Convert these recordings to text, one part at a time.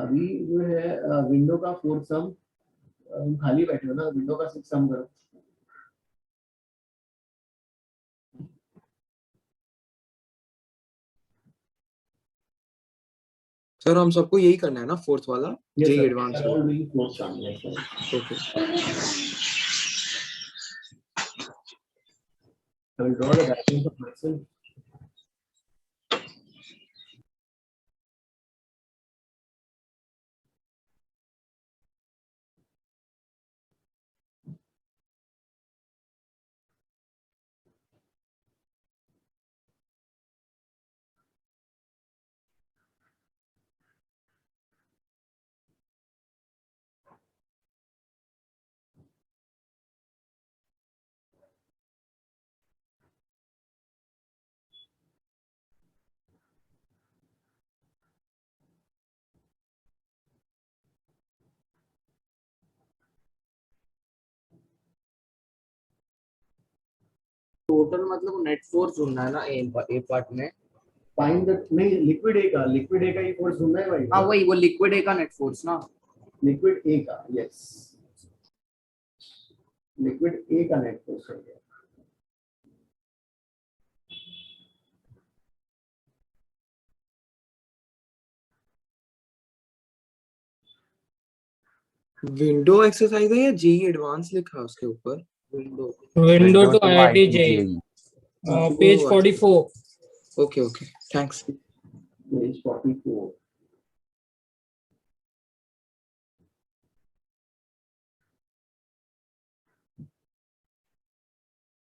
अभी जो है विंडो का फोर्थ सम, खाली बैठे हो ना, विंडो का सिक्स सम करो। सर हम सबको यही करना है ना, फोर्थ वाला Yes, JEE sir. Advance They're all doing fourth sum. Yes, sir. Okay. I will draw the diagram of myself. Total मतलब नेट फोर्स ढूंढना है ना ए पार्ट में। Find the नहीं, लिक्विड ए का ही फोर्स ढूंढना है भाई। हाँ वही, वो लिक्विड ए का नेट फोर्स ना। लिक्विड ए का, यस, लिक्विड ए का नेट फोर्स है। विंडो एक्सरसाइज है या जेई एडवांस लिखा है उसके ऊपर? Window to IIT JEE, page 44। Okay okay, thanks. Page 44।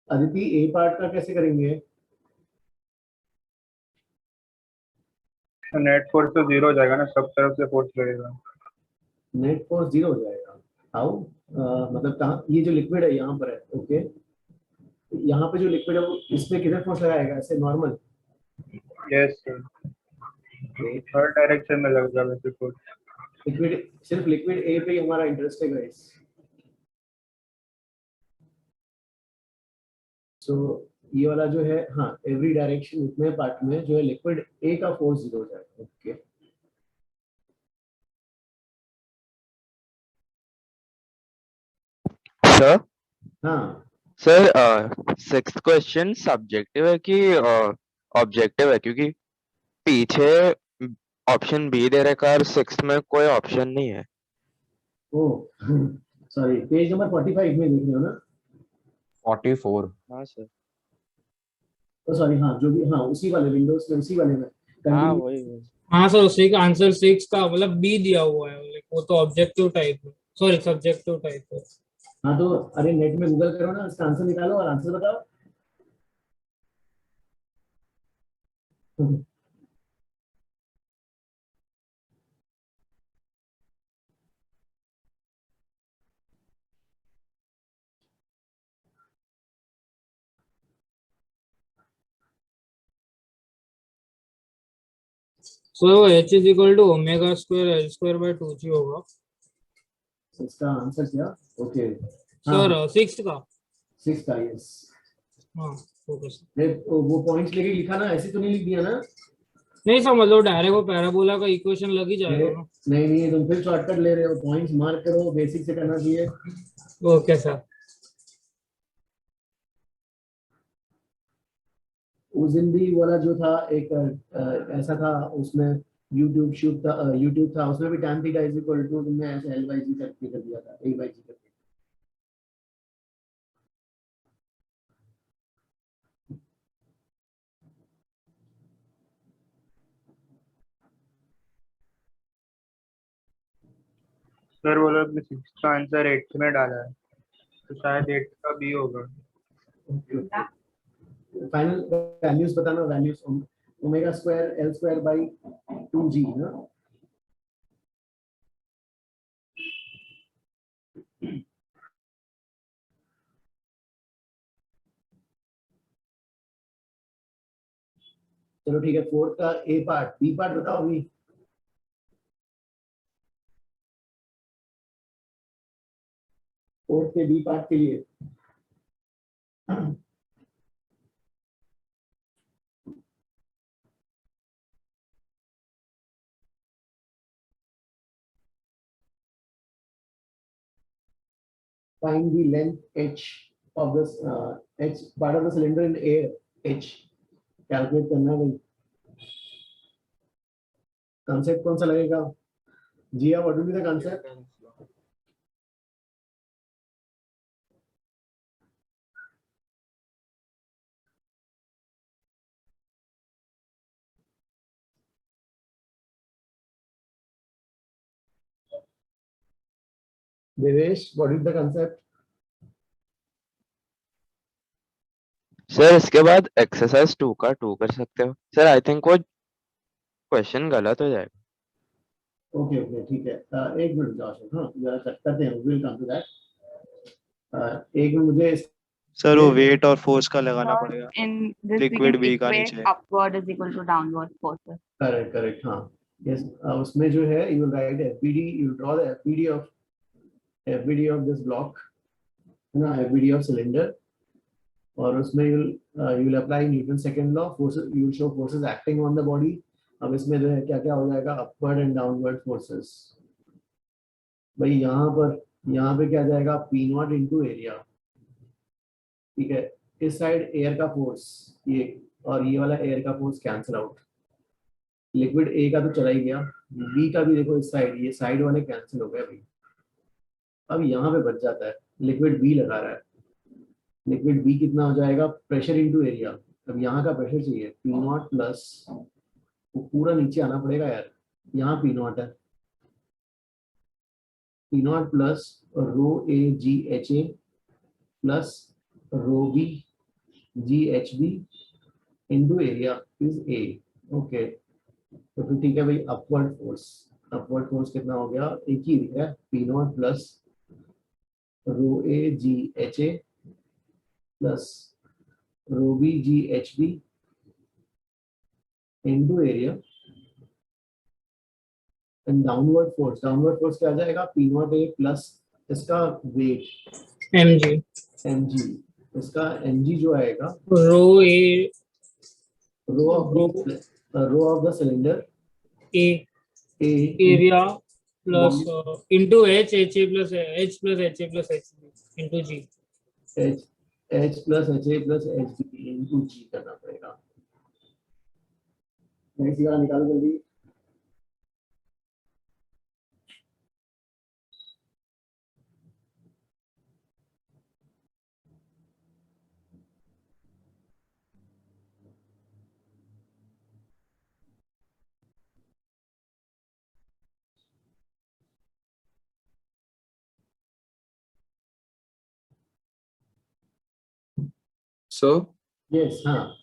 Aditi, A part का कैसे करेंगे? नेट फोर्स तो जीरो हो जाएगा ना, सब तरफ से फोर्स लगेगा। नेट फोर्स जीरो हो जाएगा? हाउ? मतलब कहाँ, ये जो लिक्विड है यहाँ पर है, ओके, यहाँ पे जो लिक्विड है वो इस पे किधर फोर्स लगाएगा, ऐसे नॉर्मल? यस सर, हर डायरेक्शन में लगेगा वैसे फोर्स। लिक्विड, सिर्फ लिक्विड ए पे ही हमारा इंटरेस्ट है गाइस। सो ये वाला जो है, हाँ, एवरी डायरेक्शन इतने पार्ट में जो है लिक्विड ए का फोर्स जीरो हो जाएगा, ओके। सर हाँ सर, सिक्स्थ क्वेश्चन सब्जेक्टिव है कि ऑब्जेक्टिव है? क्योंकि पीछे ऑप्शन बी दे रखा है और सिक्स्थ में कोई ऑप्शन नहीं है। ओह सॉरी, पेज नंबर 45 में देख रहे हो ना? 44। हाँ सर। तो सॉरी, हाँ जो भी, हाँ उसी वाले विंडोज में, उसी वाले में हाँ कंटिन्यू। वही। हाँ सर, उसी का आंसर 6 का मतलब बी दिया हुआ है, like, वो तो ऑब्जेक्टिव टाइप है, सॉरी सब्जेक्टिव टाइप है। हाँ तो अरे नेट में गूगल करो ना, इसका आंसर निकालो और आंसर बताओ। So H is equal to omega square L square by 2g होगा। इसका आंसर क्या? ओके, सर हाँ 6 का। 6 का, यस। हाँ ओके सर। वो पॉइंट्स लेके लिखा ना, ऐसे तो नहीं लिख दिया ना? नहीं सर, मतलब डायरेक्ट वो पैराबोला का इक्वेशन लग ही जाएगा ना। नहीं नहीं, तुम फिर शॉर्टकट ले रहे हो, पॉइंट्स मार्क करो, बेसिक से करना चाहिए। Okay sir. उस दिन भी वाला जो था एक ऐसा था, उसमें यूट्यूब शूट था, यूट्यूब था, उसमें भी tan theta is equal to, तुमने ऐसे एल बाई जी करके कर दिया था, ए बाई जी करके। सर वो लोग सिक्स का आंसर 8 में डाला है, तो शायद 8 का बी होगा। फाइनल वैल्यूज बताना, values omega square L square by 2g ना। चलो ठीक है, फोर्थ का ए पार्ट, बी पार्ट बताओ अभी। फोर्थ के बी पार्ट के लिए find the length h of this h part of the cylinder in air h calculate करना है भाई. Concept कौन सा लगेगा? Jia, what will be the concept? Devesh, what is the concept? Sir इसके बाद एक्सरसाइज 2 का 2 कर सकते हो सर. आई थिंक वो क्वेश्चन गलत हो जाएगा. ओके ओके ठीक है. एक मिनट जाओ. हाँ जरा चेक करते हैं. Will come to that. एक मिनट मुझे सर वो वेट और फोर्स का लगाना Or पड़ेगा. in this we Liquid can भी का equate नीचे. upward is equal to downward forces. Correct correct. हाँ यस. उसमें जो है you will write FBD. You draw the FBD of this block ना, एफबीडी ऑफ सिलेंडर. और उसमें you will apply Newton second law. Forces you show forces acting on the body. अब इसमें जो है क्या क्या हो जाएगा? Upward and downward forces. भाई यहाँ पे क्या जाएगा? P naught into area. ठीक है. इस साइड एयर का फोर्स ये, और ये वाला एयर का force cancel out. Liquid A का तो चला ही गया. बी का भी देखो इस साइड, ये साइड वाले कैंसिल हो गए अभी. अब यहाँ पे बच जाता है लिक्विड बी लगा रहा है. लिक्विड बी कितना हो जाएगा? Pressure into area. अब यहाँ का प्रेशर चाहिए पी नॉट प्लस, वो पूरा नीचे आना पड़ेगा यार. यहाँ पी नॉट है, P not plus rho A g h A plus rho B g h B into area is A. Okay तो फिर ठीक है भाई. अपवर्ड फोर्स कितना हो गया? एक ही है, P not plus rho A g h A plus rho B g h B into area. And downward force क्या आ जाएगा? पी नॉट ए प्लस इसका वेट mg एम जी. इसका एम जी जो आएगा rho A rho of the cylinder A A area plus into h ha plus h plus ha plus hb into g. H plus h A plus H B into g करना पड़ेगा. Next वाला निकालो जल्दी. So yes. हाँ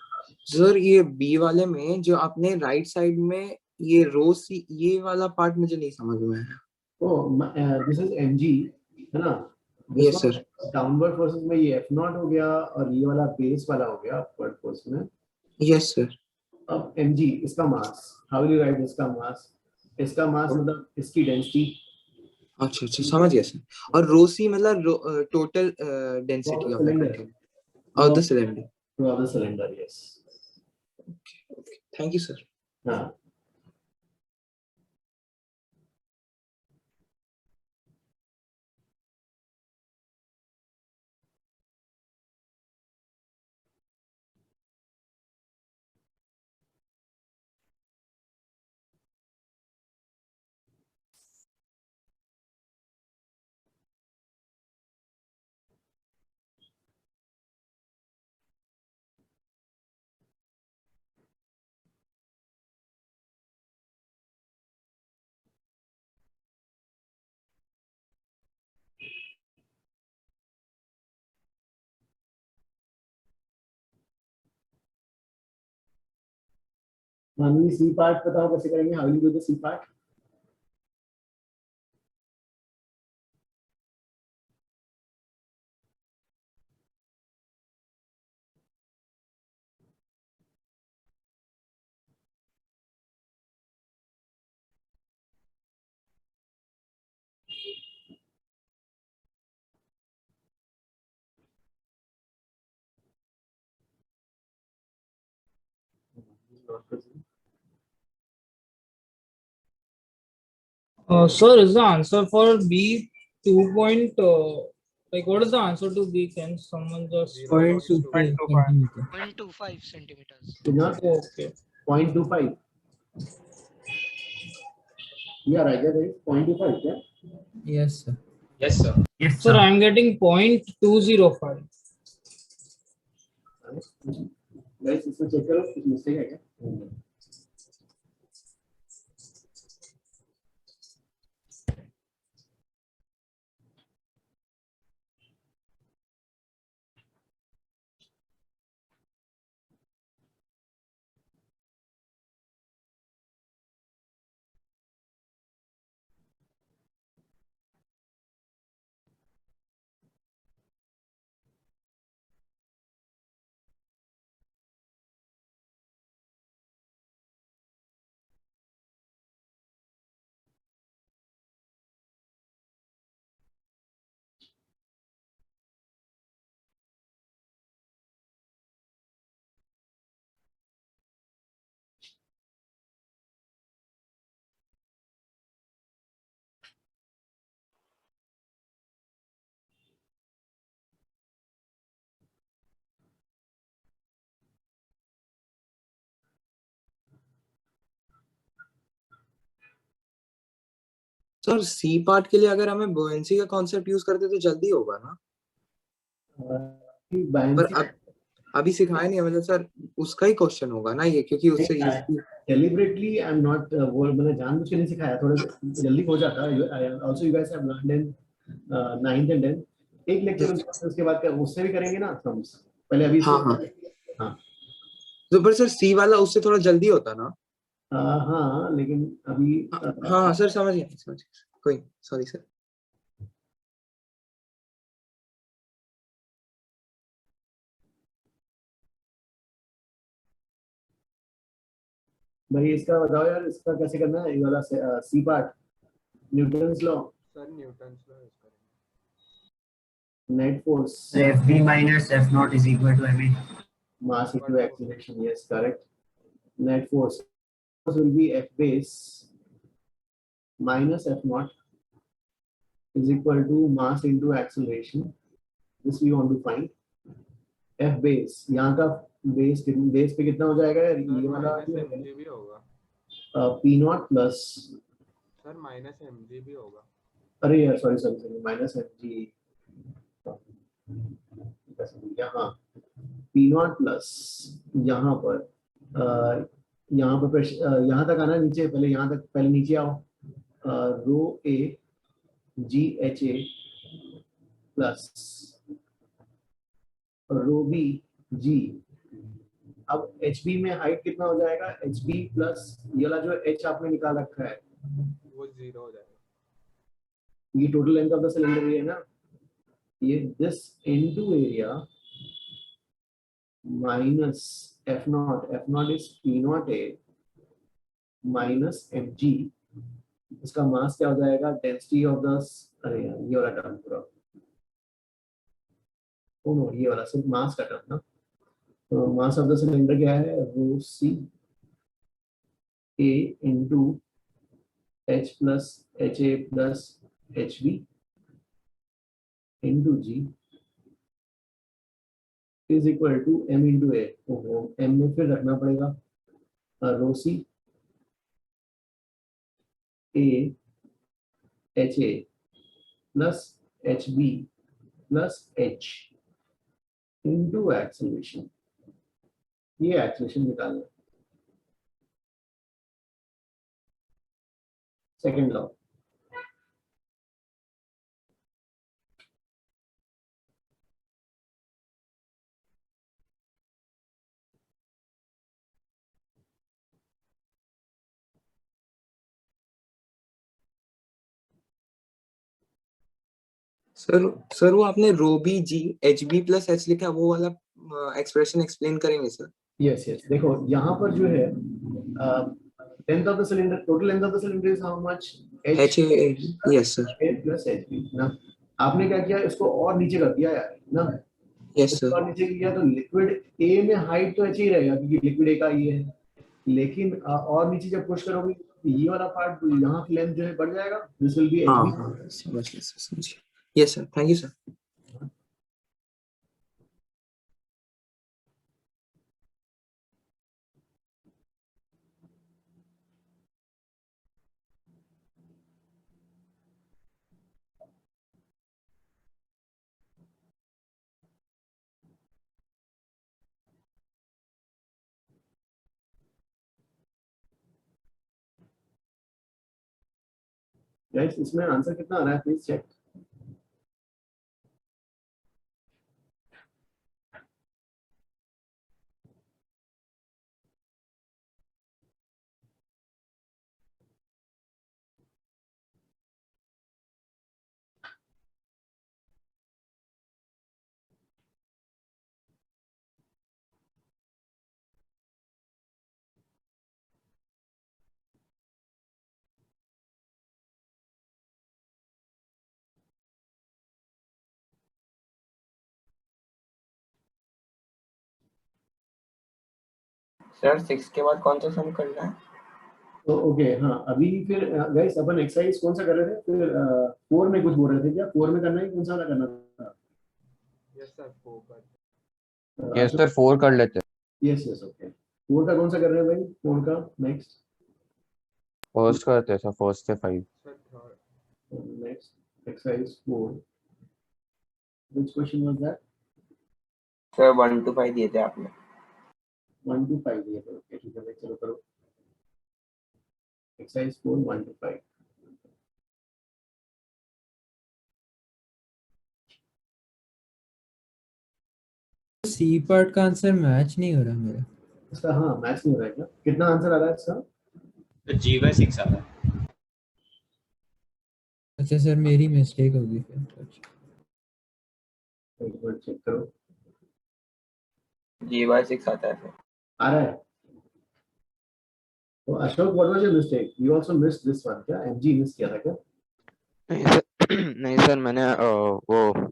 sir ये B वाले में जो आपने राइट साइड में ये रो सी, ये वाला पार्ट मुझे नहीं समझ में आया. दिस इज एम जी है ना. Yes sir. डाउनवर्ड फोर्सेस में ये एफ नॉट हो गया और ये वाला बेस वाला हो गया अपवर्ड फोर्स में. Yes sir. अब एम जी इसका मास. हाउ विल यू राइट इसका मास? इसका मास मतलब इसकी डेंसिटी. अच्छा अच्छा समझ गया सर. और रो सी मतलब total density of the container of the cylinder. Of the cylinder. Yes. Okay thank you sir. हाँ मानवी सी पार्ट बताओ कैसे करेंगे? How will you do the C part? Sir, is the answer for B 2.2 Like, what is the answer to B? Can someone just? 0.25 centimeter. 0.25 centimeters. Enough. Okay. 0.25. Yeah, right. That is 0.25. Yeah. Yes, sir. Yes, sir. Yes, Sir, I'm getting 0.205. Guys, इसमें check करो कुछ mistake है क्या? Sir C part के लिए अगर हमें बुओयेंसी का कॉन्सेप्ट यूज करते तो जल्दी होगा ना, पर अब अभी सिखाया नहीं है, मतलब सर उसका ही क्वेश्चन होगा ना ये, क्योंकि उससे easy- Deliberately, I'm not वो मैंने जानबूझ के नहीं सिखाया, थोड़ा जल्दी हो जाता है. Also, you guys have learned in 9th and 10th. एक लेक्चर उसके बाद उससे भी करेंगे ना sums. पहले अभी हाँ हाँ हाँ तो पर सर सी वाला उससे थोड़ा जल्दी होता ना। हाँ, लेकिन अभी हाँ सर समझ गया कोई, सॉरी सर। भाई इसका बताओ यार, इसका कैसे करना है, ये वाला C part, Newton's law, sir Newton law use करेंगे। Net force, FB minus F naught is equal to MA. mass into acceleration. Yes, correct. Net force will be F base minus F naught is equal to mass into acceleration. This we want to find. F base, यहाँ का base पे कितना हो जाएगा यार, ये वाला mg भी होगा P not plus, sir minus mg भी होगा। अरे यार सॉरी माइनस एफ जी, यहाँ P नॉट प्लस, यहाँ पर प्रेशर यहाँ तक आना नीचे, पहले यहाँ तक, पहले नीचे आओ, rho A g h A plus rho B g. अब एच बी में हाइट कितना हो जाएगा, एच बी प्लस ये वाला जो एच आपने निकाल रखा है वो 0 हो जाएगा। ये total length of the cylinder ये है ना, ये this into area minus F not is P naught A minus F G. इसका मास क्या हो जाएगा, डेंसिटी ऑफ द, अरे यार ये वाला टर्म पूरा, ओ नो ये वाला सिर्फ मास का टर्म ना, तो मास ऑफ द सिलेंडर क्या है, rho C A into h plus h A plus H B into g is equal to m into A. M में फिर रखना पड़ेगा rho C A h A plus H B plus h into acceleration, ये acceleration निकालना, second law. Sir वो आपने rho B g h B plus h लिखा, वो वाला एक्सप्रेशन एक्सप्लेन करेंगे सर। यस देखो यहाँ पर जो है length of the cylinder, total length of the cylinder is how much, H A, yes sir, A plus H B ना। आपने क्या किया, इसको और नीचे कर दिया यार ना, यस इसको सर, और नीचे किया तो लिक्विड ए में हाइट तो एच ही रहेगा क्योंकि लिक्विड ए का ये है, लेकिन और नीचे जब पुश करोगे ये वाला पार्ट यहाँ की लेंथ जो है बढ़ जाएगा, दिस विल बी एच हाँ बी। हाँ समझ गया सर, समझ गया। Yes sir, thank you sir. Guys इसमें आंसर कितना आ रहा है प्लीज चेक। सर 6 के बाद कौन सा सम करना है? तो ओके हाँ अभी फिर गाइस अपन एक्सरसाइज कौन सा कर रहे थे फिर 4 में कुछ बोल रहे थे क्या 4 में करना है कौन सा वाला करना था? Yes sir focus. Yes sir 4 कर लेते हैं। यस यस ओके 4 का कौन सा कर रहे हैं भाई 4 का नेक्स्ट फर्स्ट करते हैं सर, फर्स्ट से 5। Sir third. Next exercise 4 which question was that? Sir 1 to 5 दिए थे आपने। 1 to 5 ये तो ओके ठीक है भाई चलो करो एक्सरसाइज 4 1 to 5 सी पार्ट का आंसर मैच नहीं हो रहा मेरा। इसका हाँ मैच नहीं हो रहा है क्या कितना आंसर आ रहा है इसका? तो G/6 आता है। अच्छा सर मेरी मिस्टेक होगी फिर। एक बार चेक करो G/6 आता है सर। आ रहा है तो Ashok what was your mistake you also missed this one क्या एमजी मिस किया था क्या? नहीं सर नहीं सर मैंने वो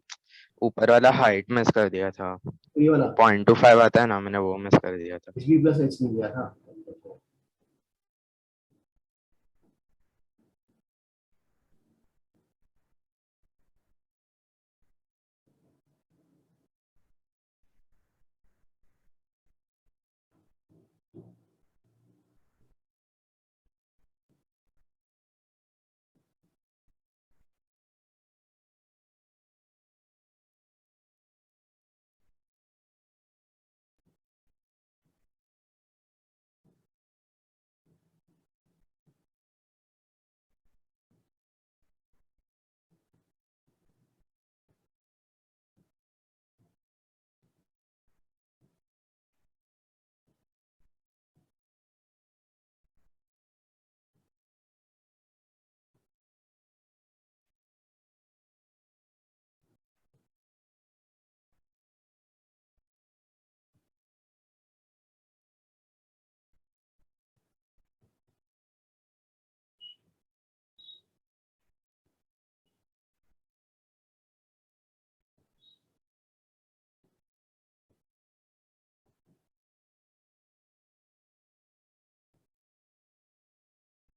ऊपर वाला हाइट मिस कर दिया था। ये वाला 0.25 आता है ना, मैंने वो मिस कर दिया था। एचबी प्लस एच नहीं दिया था।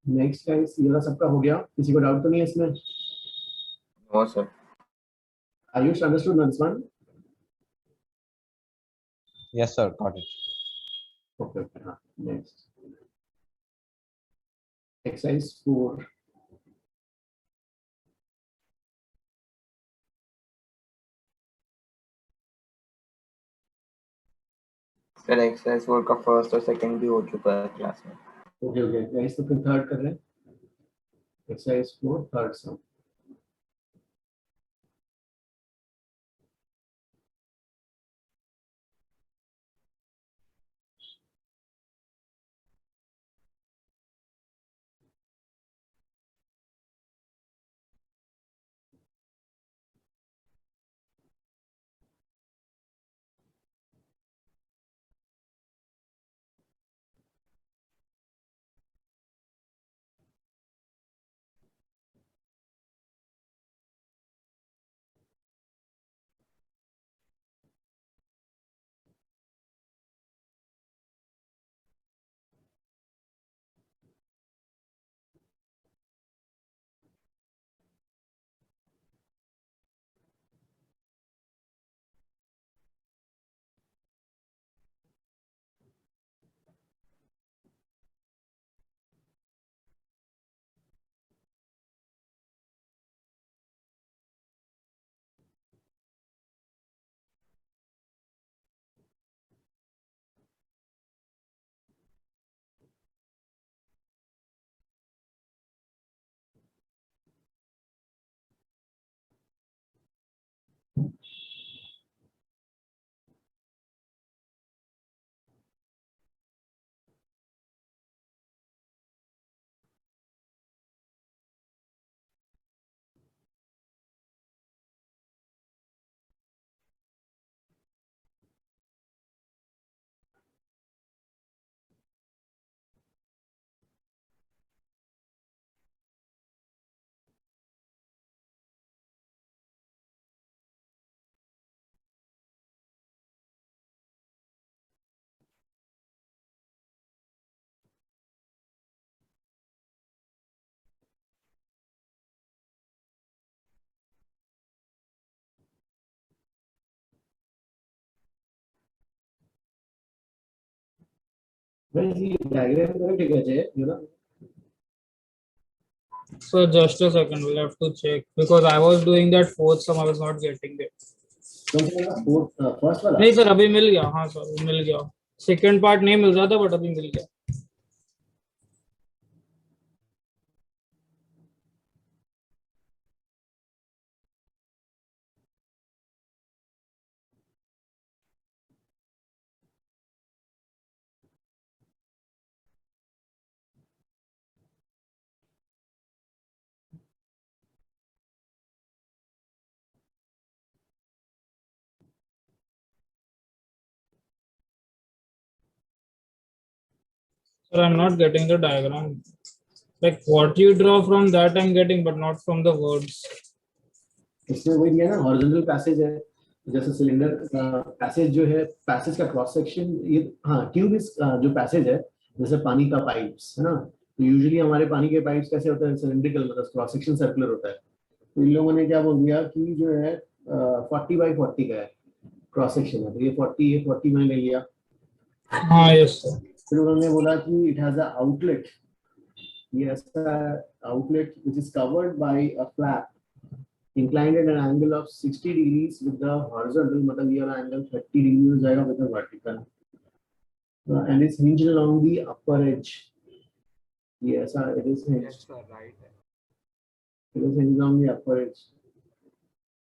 नेक्स्ट गाइस ये वाला सबका हो गया किसी को डाउट तो नहीं है इसमें? No sir. Ayush understood this one? Yes, sir. Got it. Okay okay हाँ नेक्स्ट एक्सरसाइज 4 सर एक्सरसाइज 4 का फर्स्ट और सेकंड भी हो चुका है क्लास में। ओके ओके गाइस तो फिर थर्ड कर रहे हैं एक्सरसाइज 4 थर्ड सम ये डायग्राम करेक्ट है क्या यू ना? So just a second, we'll have to check because I was doing that fourth sum, I was not getting it. कौन सा वाला? फर्स्ट वाला? नहीं सर अभी मिल गया, हाँ सर मिल गया। सेकंड पार्ट नहीं मिल रहा था बट अभी मिल गया। Sir, I'm not getting the diagram. Like what you draw from that I'm getting, but not from the words. इसमें वही दिया ना, हॉरिजॉन्टल पैसेज है, जैसे सिलेंडर पैसेज जो है, पैसेज का क्रॉस सेक्शन ये, हाँ ट्यूब इस जो पैसेज है, जैसे पानी का पाइप्स है ना, तो यूजुअली हमारे पानी के पाइप्स कैसे होते हैं? सिलेंड्रिकल, मतलब क्रॉस सेक्शन सर्कुलर होता है। तो इन लोगों ने क्या बोल दिया कि जो है 40x40 का है क्रॉस सेक्शन है, तो ये 40 मैंने ले लिया। हाँ यस सर। फिर उन्होंने बोला कि इट हैज अ आउटलेट, ये ऐसा outlet which is covered by a flap inclined at an angle of 60 degrees with the horizontal, मतलब ये वाला angle 30 degree हो जाएगा with the vertical, and is hinged along the upper edge. ये ऐसा it is hinged. Yes, sir, right. It is hinged along the upper edge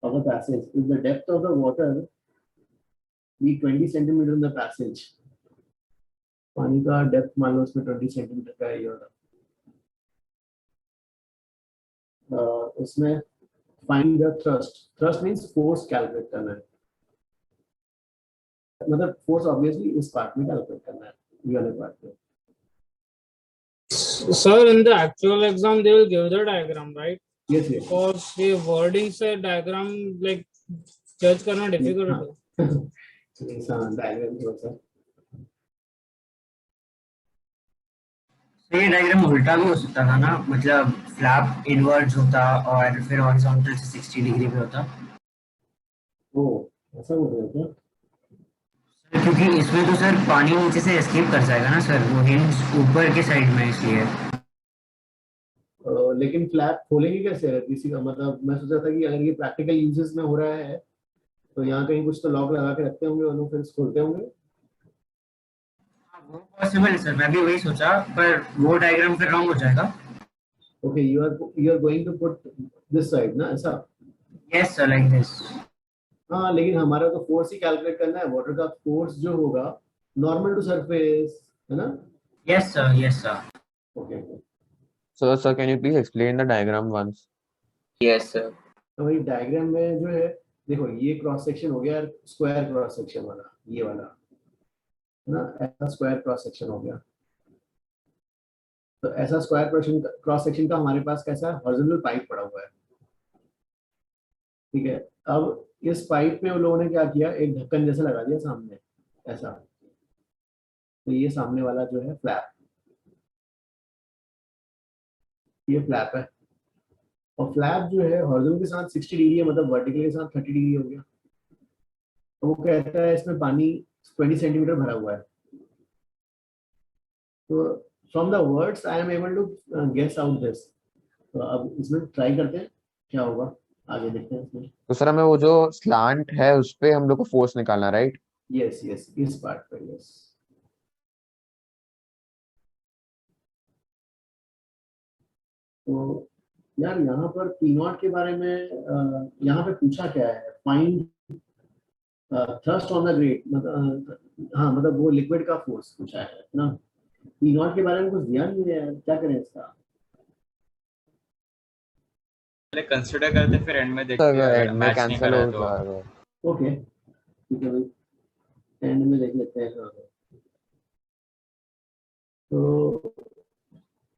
of the passage. If the depth of the water be 20 centimeter in the passage, पानी का depth मान लो उसमें 20 centimeter का है ये वाला, उसमें find the thrust means force calculate करना है, मतलब force obviously इस part में calculate करना है, ये वाले part में। Sir, in the actual exam they will give the diagram, right? Yes, yes. Because the wording से diagram like judge करना difficult है। Yes, diagram थोड़ा सा। तो ये डायग्राम उल्टा भी हो सकता था ना, मतलब फ्लैप इनवर्ड्स होता और फिर हॉरिजॉन्टल से 60 डिग्री पे होता। ऐसा हो रहा है क्या? क्योंकि इसमें तो सर पानी नीचे से एस्केप कर जाएगा ना सर, वो हिंज ऊपर के साइड में इसलिए। लेकिन फ्लैप खोलेंगे कैसे किसी का, मतलब मैं सोचा था कि अगर ये प्रैक्टिकल यूजेस में हो रहा है तो यहाँ कहीं कुछ तो लॉक लगा के रखते होंगे और लोग फिर खोलते होंगे। वो पॉसिबल है सर, मैं भी वही सोचा, पर वो डायग्राम फिर रॉन्ग हो जाएगा। Okay, you are going to put this side ना, ऐसा? Yes sir, like this. हाँ, लेकिन हमारा तो फोर्स ही कैलकुलेट करना है, वाटर का फोर्स जो होगा नॉर्मल टू सरफेस, है ना? Yes sir, yes sir. Okay, So, sir, can you please explain the diagram once? Yes sir. तो वही डायग्राम में जो है, देखो ये क्रॉस सेक्शन हो गया, स्क्वायर क्रॉस सेक्शन वाला, ये वाला है ना, ऐसा स्क्वायर क्रॉस सेक्शन हो गया। तो ऐसा स्क्वायर क्रॉस सेक्शन का हमारे पास कैसा हॉरिजॉन्टल पाइप पड़ा हुआ है, ठीक है। अब इस पाइप में उन लोगों ने क्या किया, एक ढक्कन जैसा लगा दिया सामने, ऐसा। तो ये सामने वाला जो है फ्लैप, ये फ्लैप है, और फ्लैप जो है हॉरिजॉन्टल के साथ 60 डिग्री है, मतलब वर्टिकल के साथ 30 डिग्री हो गया। तो वो कहता है इसमें पानी 20 सेंटीमीटर भरा हुआ है। तो from the words I am able to guess out this. तो अब इसमें ट्राई करते हैं क्या होगा, आगे देखते हैं इसमें। तो सर हमें वो जो स्लांट है उस पे हम लोग को फोर्स निकालना, राइट? यस यस, इस पार्ट पे यस। तो यार यहाँ पर P0 के बारे में यहाँ पे पूछा क्या है, find thrust on the great, मतलब हाँ, मतलब वो लिक्विड का फोर्स पूछा है ना। P0 के बारे में कुछ दिया नहीं है, क्या करें इसका? पहले कंसीडर करते फिर एंड में देखते हैं, सर अगर एंड में मैच नहीं कैंसिल करा हो तो जाएगा। ओके, ठीक है भाई, एंड में देख लेते हैं। हाँ, तो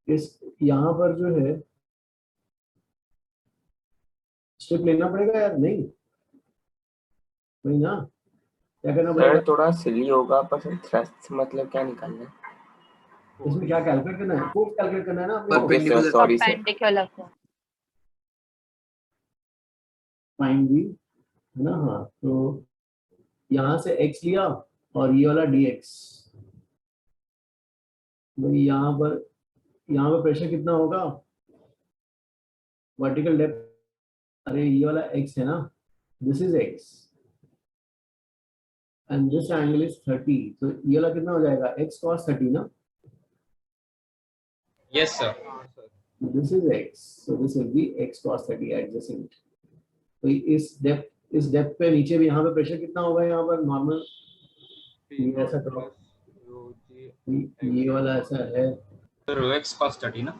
इस यहाँ पर जो है स्टेप लेना पड़ेगा यार, नहीं वही ना, क्या करना पड़ेगा? सर थोड़ा सिली होगा, पर थ्रस्ट मतलब क्या निकालना है? इसमें क्या कैलकुलेट करना है? फोर्स कैलकुलेट करना है ना अपने को। Perpendicular, sorry sir. perpendicular force. Fine भी है ना। हाँ, तो यहाँ से x लिया और ये वाला dx, भाई यहाँ पर प्रेशर कितना होगा, वर्टिकल डेप्थ, अरे ये वाला x है ना, this is x and this angle is 30, तो ये वाला कितना हो जाएगा, x cos 30 ना, yes sir. This is x, so this will be x cos 30 adjacent। तो इस डेप्थ पे नीचे भी यहाँ पे प्रेशर कितना होगा, यहाँ पर नॉर्मल, ये ऐसा करो, ये वाला ऐसा है, तो रो एक्स cos 30 ना,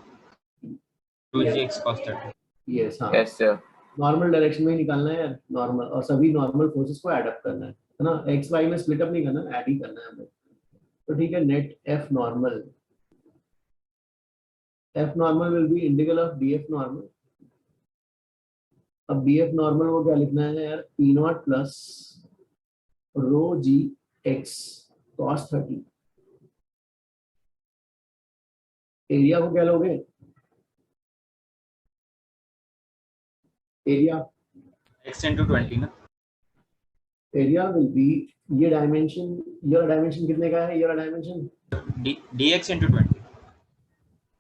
रो जी एक्स cos 30। यस हाँ, यस सर। नॉर्मल डायरेक्शन में ही निकालना है यार, नॉर्मल, और सभी नॉर्मल फोर्सेस को ऐड अप करना है ना, एक्स वाई में स्प्लिट अप नहीं करना, ऐड ही करना है हमें। तो ठीक है, net F normal will be integral of d F normal. अब डी एफ नॉर्मल को क्या लिखना है यार, P not plus rho g x cos 30। Area को क्या लोगे, एरिया x into 20 ना, एरिया विल बी, ये डायमेंशन कितने का है, ये वाला डायमेंशन dx into 20।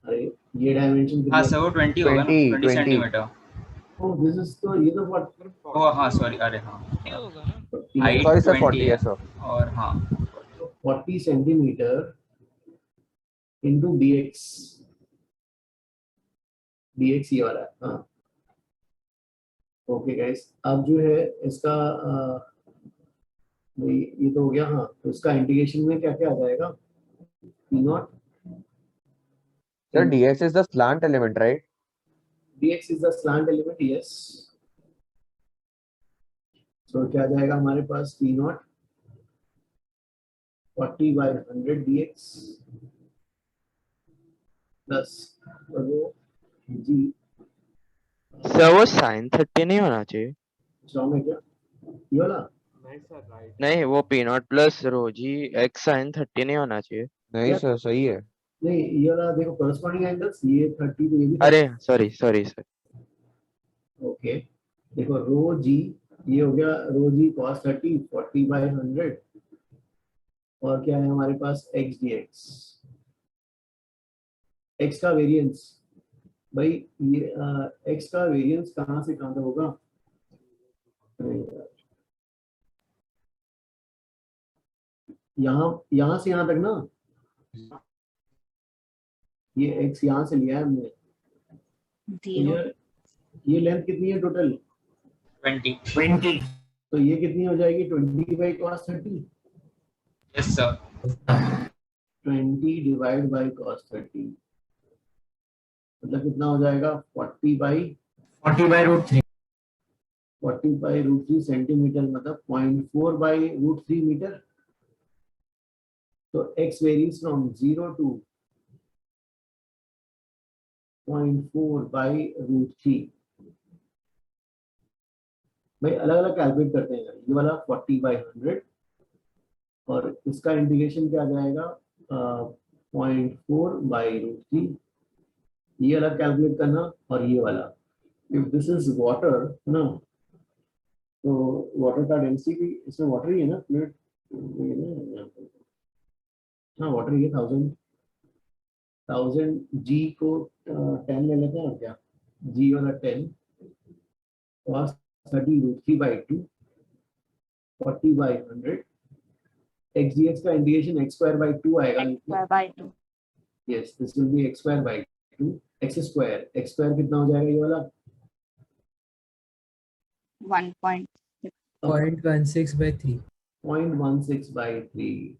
अरे ये डायमेंशन हाँ कितने, सर वो 20 होगा ना, 20 सेंटीमीटर। oh this is, तो ये तो what, ओ हाँ सॉरी, अरे हाँ हाइट Sorry sir, 20 40 है yes sir. और हाँ 40 सेंटीमीटर इंटू dx ये वाला है, हाँ ओके गाइस। अब जो है इसका ये तो हो गया, हाँ तो इसका इंटीग्रेशन में क्या क्या आ जाएगा, P not Sir, dx is the slant element, right? dx is the slant element, yes, so क्या आ जाएगा हमारे पास, P naught 40/100 dx plus rho g, sir वो sin 30 नहीं होना चाहिए। सौ में क्या ये वाला, नहीं सर राइट। नहीं, वो P not plus rho g x sin 30 नहीं होना चाहिए। नहीं सर सही है। नहीं ये वाला देखो corresponding angles, ये 30 तो ये भी 30, अरे सॉरी सॉरी सर। ओके देखो रो जी, ये हो गया रो जी cos 30 40/100, और क्या है हमारे पास x dx, x का वेरिएंस, भाई ये x का वेरिएंस कहाँ से कहाँ तक होगा, अरे यार, यहाँ से यहाँ तक ना, ये x यहाँ से लिया है हमने, Zero. ये लेंथ कितनी है टोटल, 20। तो ये कितनी हो जाएगी 20/cos 30, yes sir. 20 divide by cos 30, मतलब कितना हो जाएगा 40/√3 40/√3 सेंटीमीटर, मतलब 0.4/√3 मीटर। तो x वेरीज फ्रॉम 0 to 0.4/√3। भाई अलग अलग कैलकुलेट करते हैं, ये वाला 40/100 और इसका इंटीग्रेशन क्या आ जाएगा 0.4/√3, ये अलग कैलकुलेट करना, और ये वाला इफ दिस इज वाटर ना, तो वाटर का डेंसिटी, इसमें वाटर ही है ना फ्लूइड, हाँ वाटर ही है, 1000 जी को 10 ले लेते हैं और क्या, जी वाला 10 cos 30√3/2 40/100, x dx का इंटीग्रेशन x² आएगा, Square by 2. Yes this will be x² x² कितना हो जाएगा ये वाला 1.6. 0.16/3। 0.16/3।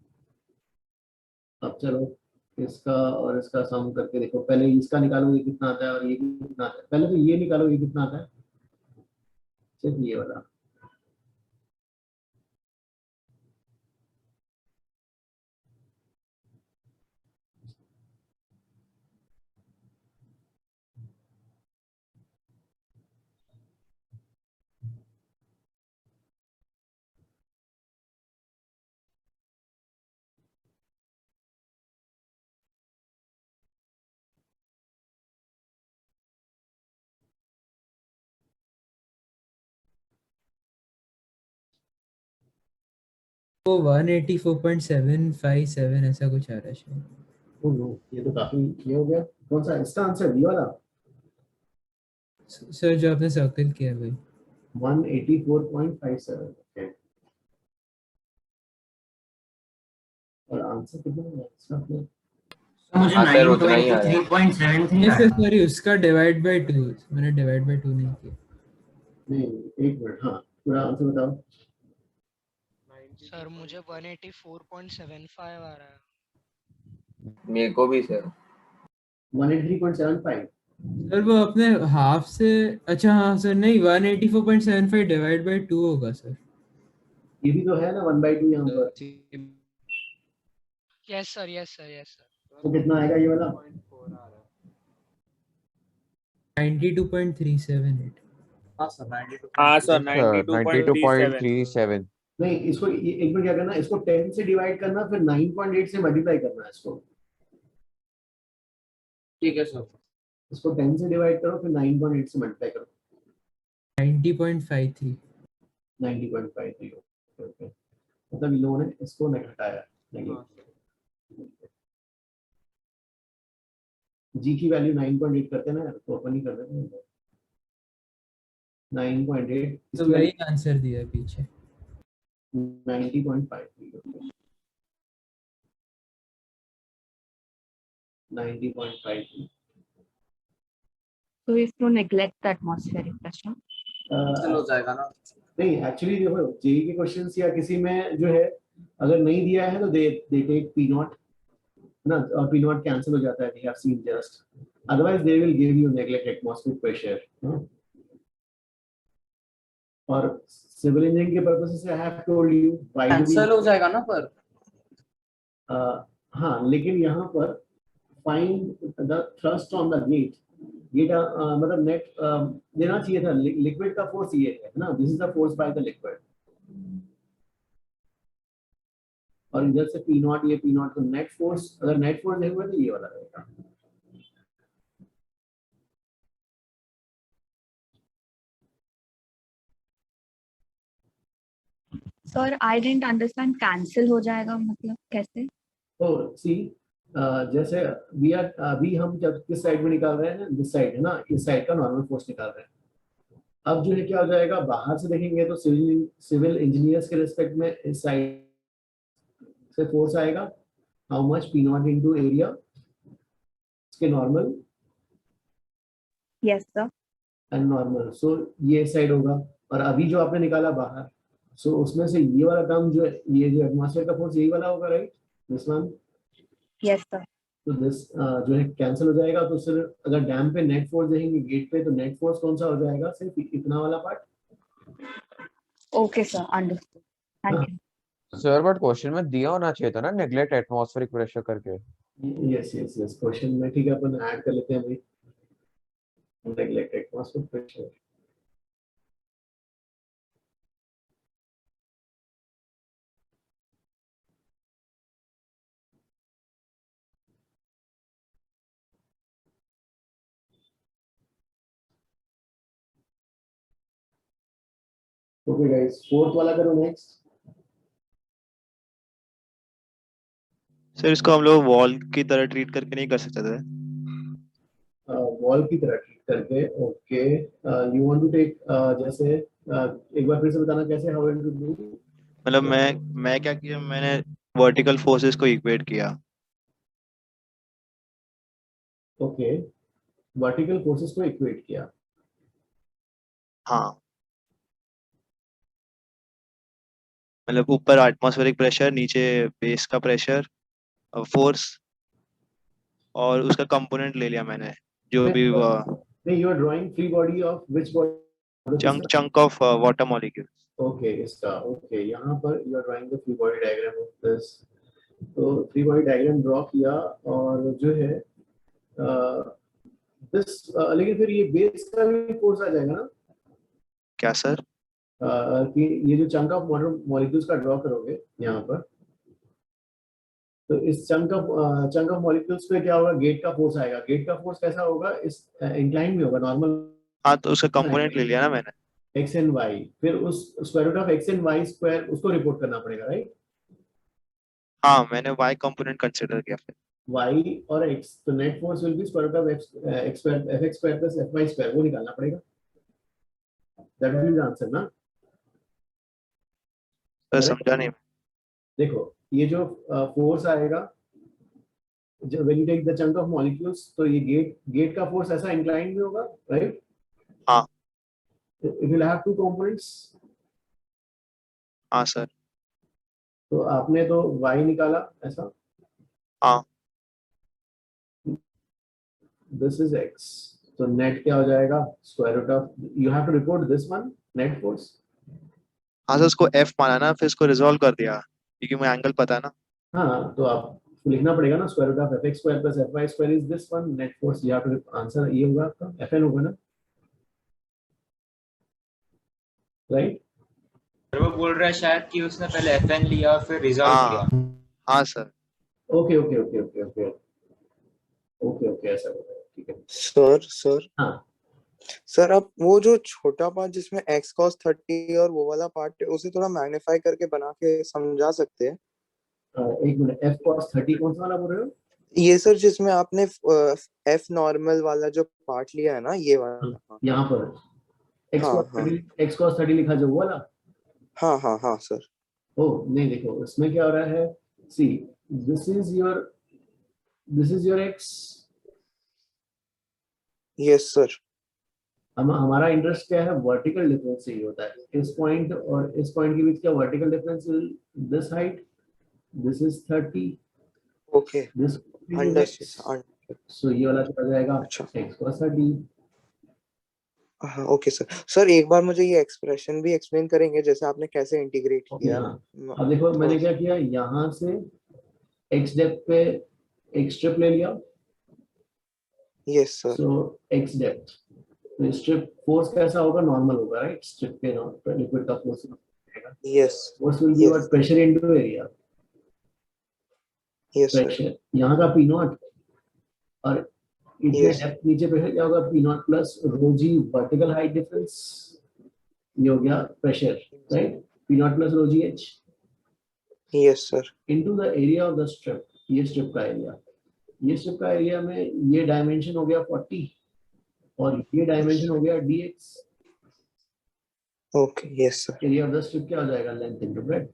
अब चलो इसका और इसका सम करके देखो, पहले इसका निकालो ये कितना आता है और ये कितना आता है, पहले तो ये निकालो ये कितना आता है, सिर्फ ये वाला, वो 184.757 ऐसा कुछ आ रहा है शायद। ओह नो, ये तो काफी ये हो गया। कौन सा इसका आंसर बी वाला? सर जो आपने सर्कल किया भाई 184.57। ओके, और आंसर कितना है इसका आपने? मुझे हाँ सर, उतना ही आ रहा है। 923.73 नहीं सर आया। सॉरी उसका डिवाइड बाय 2 मैंने डिवाइड बाय 2 नहीं किया। नहीं, एक मिनट, हाँ पूरा आंसर बताओ। सर मुझे 184.75 आ रहा है। मेरे को भी सर। 183.75। सर वो अपने हाफ से अच्छा हाँ सर नहीं 184.75 डिवाइड बाय 2 होगा सर। ये भी तो है ना 1/2 यहाँ पर, yes sir yes sir yes sir. तो कितना आएगा ये वाला? 92.378। हाँ सर 92। हाँ सर, 92.37। 92.37। नहीं, इसको एक बार क्या करना, इसको 10 से डिवाइड करना, फिर 9.8 से मल्टीप्लाई करना है इसको। ठीक है सर। इसको 10 से डिवाइड करो, फिर 9.8 से मल्टीप्लाई करो। 90.53। 90.53। ओके, मतलब इन लोगों ने इसको नहीं हटाया। जी की वैल्यू 9.8 करते हैं ना, तो अपन ही कर देते हैं 9.8। तो वही आंसर दिया पीछे 90.53। 90.53। So if to neglect the atmospheric pressure. चलो हो जाएगा ना। नहीं, एक्चुअली देखो जेई के क्वेश्चंस या किसी में जो है अगर नहीं दिया है तो दे टेक पी नॉट ना, और पी नॉट कैंसिल हो जाता है, they have seen just, otherwise they will give you neglect atmospheric pressure. और सिविल इंजीनियरिंग के पर्पस से I have told you why cancel हो जाएगा ना पर। हाँ, लेकिन यहाँ पर find the thrust on the gate. Gate मतलब नेट देना चाहिए था, लिक्विड का फोर्स ये है ना, this is the force by the liquid, और इधर से पी नॉट, ये पी नॉट, तो नेट फोर्स, अगर नेट फोर्स नहीं हुआ तो ये वाला रहेगा। Sir, I didn't understand cancel हो जाएगा मतलब कैसे? तो सी जैसे वी आर अभी हम जब किस साइड में निकाल रहे हैं, दिस साइड है ना, इस साइड का नॉर्मल फोर्स निकाल रहे हैं। अब जो है क्या हो जाएगा, बाहर से देखेंगे तो सिविल इंजीनियर्स के रिस्पेक्ट में इस साइड से फोर्स आएगा, how much P naught into area इसके normal Yes sir. And normal, so ये साइड होगा। और अभी जो आपने निकाला बाहर, सो उसमें से ये वाला टर्म जो है, ये जो एटमॉस्फेयर का फोर्स यही वाला होगा, right, this one. Yes sir. तो दिस जो है कैंसिल हो जाएगा। तो सिर्फ अगर डैम पे नेट फोर्स देखेंगे गेट पे, तो नेट फोर्स कौन सा हो जाएगा, सिर्फ इतना वाला part. Okay sir, understood. Thank you. Sir but question में दिया होना चाहिए था ना नेगलेक्ट एटमॉस्फेरिक प्रेशर करके। यस यस यस, क्वेश्चन में ठीक है, अपन ऐड कर लेते हैं भाई, neglect atmospheric pressure. Okay guys, fourth वाला करो नेक्स्ट। सर इसको हम लोग वॉल की तरह ट्रीट करके नहीं कर सकते थे? वॉल की तरह ट्रीट करके, okay. You want to take, जैसे एक बार फिर से बताना कैसे, हाउ टू डू। मतलब मैं क्या किया, मैंने वर्टिकल फोर्सेस को इक्वेट किया। ओके, वर्टिकल फोर्सेस को इक्वेट किया। हाँ, मतलब ऊपर एटमॉस्फेरिक प्रेशर, नीचे बेस का प्रेशर फोर्स, और उसका कंपोनेंट ले लिया मैंने, जो भी नहीं, you are drawing free body of which body? Chunk of water molecule. Okay, इसका ओके, यहाँ पर you are drawing the free body diagram of this. तो फ्री बॉडी डायग्राम ड्रॉ किया, और जो है दिस, लेकिन फिर ये बेस का भी फोर्स आ जाएगा ना? क्या सर? कि ये जो चंक ऑफ वाटर मॉलिक्यूल्स का ड्रॉ करोगे यहाँ पर, तो इस चंक ऑफ मॉलिक्यूल्स पे क्या होगा, गेट का फोर्स आएगा। गेट का फोर्स कैसा होगा, इस इंक्लाइन में होगा, नॉर्मल। हाँ, तो उसका कंपोनेंट ले लिया ना मैंने, एक्स एंड वाई, फिर उस square root of x and y square उसको रिपोर्ट करना पड़ेगा, राइट? हाँ मैंने y कंपोनेंट कंसीडर किया फिर। y और x, तो net force will be square root of x square fx square plus fy square, वो निकालना पड़ेगा। That will be the answer ना। सर समझा नहीं। देखो ये जो फोर्स आएगा, जब when you take the chunk of molecules, तो ये गेट का फोर्स ऐसा इंक्लाइंड में होगा, राइट? हाँ it will have two components. हाँ सर। तो आपने तो y निकाला ऐसा, हाँ दिस इज x, तो नेट क्या हो जाएगा? Square root of, you have to report this one net force. हाँ सर, उसको f माना ना, फिर इसको रिजॉल्व कर दिया क्योंकि मुझे एंगल पता है ना। हाँ, तो आप लिखना पड़ेगा ना, square root of fx square plus fy square is this one net force. You have to answer, ये होगा आपका fn होगा ना, राइट? वो बोल रहा है शायद कि उसने पहले FN लिया और फिर रिजॉल्व किया। हाँ sir. Okay okay okay okay okay okay okay, ऐसा होगा, ठीक है। सर हाँ सर, आप वो जो छोटा पार्ट जिसमें x cos 30 और वो वाला पार्ट है, उसे थोड़ा मैग्नीफाई करके बना के समझा सकते हैं? एक मिनट, f cos 30 कौन सा वाला बोल रहे हो? ये सर जिसमें आपने f नॉर्मल वाला जो पार्ट लिया है ना, ये वाला। यहाँ पर x हाँ cos हाँ 30, x cos 30 लिखा जो वो वाला। हाँ हाँ हाँ सर। ओ नहीं, देखो इसमें क्या हो रहा है, see this is your x। Yes sir. हमारा इंटरेस्ट क्या है, वर्टिकल डिफरेंस चाहिए होता है। इस पॉइंट और इस पॉइंट के बीच क्या vertical difference? This height, this is 30, okay, this understood. So ये वाला चला जाएगा अच्छा, x cos 30। हाँ ओके सर। सर एक बार मुझे ये एक्सप्रेशन भी एक्सप्लेन करेंगे, जैसे आपने कैसे इंटीग्रेट किया? अब देखो मैंने क्या किया, यहाँ से x डेप्थ पे एक स्ट्रिप ले लिया। Yes sir. So x depth, तो स्ट्रिप फोर्स कैसा होगा? नॉर्मल होगा, राइट? स्ट्रिप पे लिक्विड का force yes force will be what? Pressure into area. Yes sir. Pressure यहाँ का P नॉट, और इतने डेप्थ नीचे प्रेशर क्या होगा? P not plus rho g vertical height difference, ये हो गया pressure, right? P not plus rho g h yes sir. Into the area of the strip. ये स्ट्रिप का एरिया, ये स्ट्रिप का एरिया में ये डायमेंशन हो गया 40 और ये डायमेंशन हो गया dx। Okay yes sir. Area of the strip क्या हो जाएगा? Length into breadth.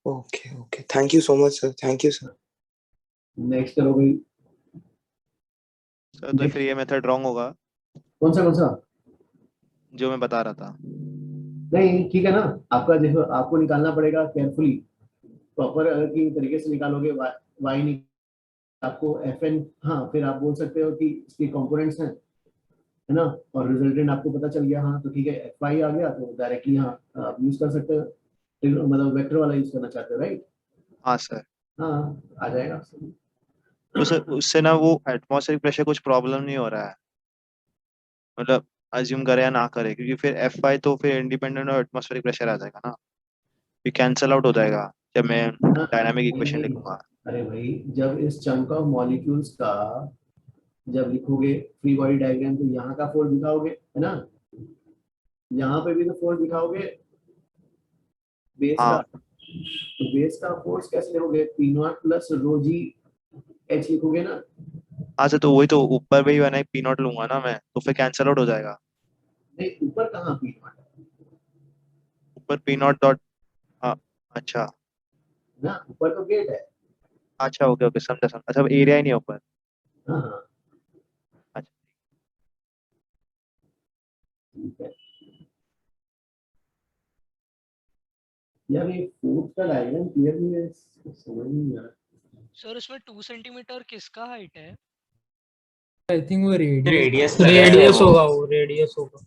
Okay okay, thank you so much sir, thank you sir. Next करो भाई। सर तो फिर ये मेथड रॉन्ग होगा कौन सा? जो मैं बता रहा था। नहीं ठीक है ना, आपका देखो आपको निकालना पड़ेगा केयरफुली, प्रॉपर की तरीके से निकालोगे। y नहीं, आपको fn, हाँ फिर आप बोल सकते हो कि इसके कंपोनेंट्स हैं, है ना, और रिजल्टेंट आपको पता चल गया, हाँ तो ठीक है, fy आ गया तो डायरेक्टली हाँ आप यूज कर सकते हो, मतलब वेक्टर वाला यूज करना चाहते हो, राइट? हाँ सर। हाँ आ जाएगा। तो सर उससे ना वो एटमॉस्फेरिक प्रेशर कुछ प्रॉब्लम नहीं हो रहा है, मतलब अज्यूम करे या ना करे, क्योंकि फिर Fy तो फिर इंडिपेंडेंट ऑफ एटमॉस्फेरिक प्रेशर आ जाएगा ना, फिर कैंसल आउट हो जाएगा जब मैं डायनामिक इक्वेशन नहीं, लिखूंगा। अरे भाई जब इस चंक ऑफ मॉलिक्यूल्स का जब लिखोगे फ्री बॉडी डायग्राम, तो यहाँ का फोर्स दिखाओगे, है ना, यहाँ पे भी तो फोर्स दिखाओगे बेस का, हाँ तो बेस का फोर्स कैसे लिखोगे? P not plus rho g h लिखोगे ना। हाँ सर, तो वही तो ऊपर भी मैंने पी नॉट लूंगा ना मैं, तो फिर कैंसल आउट हो जाएगा। नहीं ऊपर कहाँ P नॉट है? ऊपर पी नॉट डॉट, हाँ अच्छा ना, ऊपर तो गेट है। अच्छा, ओके ओके, समझा समझा। अच्छा एरिया ही नहीं है ऊपर। हाँ हाँ अच्छा ठीक है। यार ये फोर्स का डायग्राम क्लियर नहीं है, समझ नहीं आ रहा। सर उसमें 2 सेंटीमीटर किसका हाइट है? आई थिंक वो रेडियस रेडियस होगा, वो रेडियस होगा।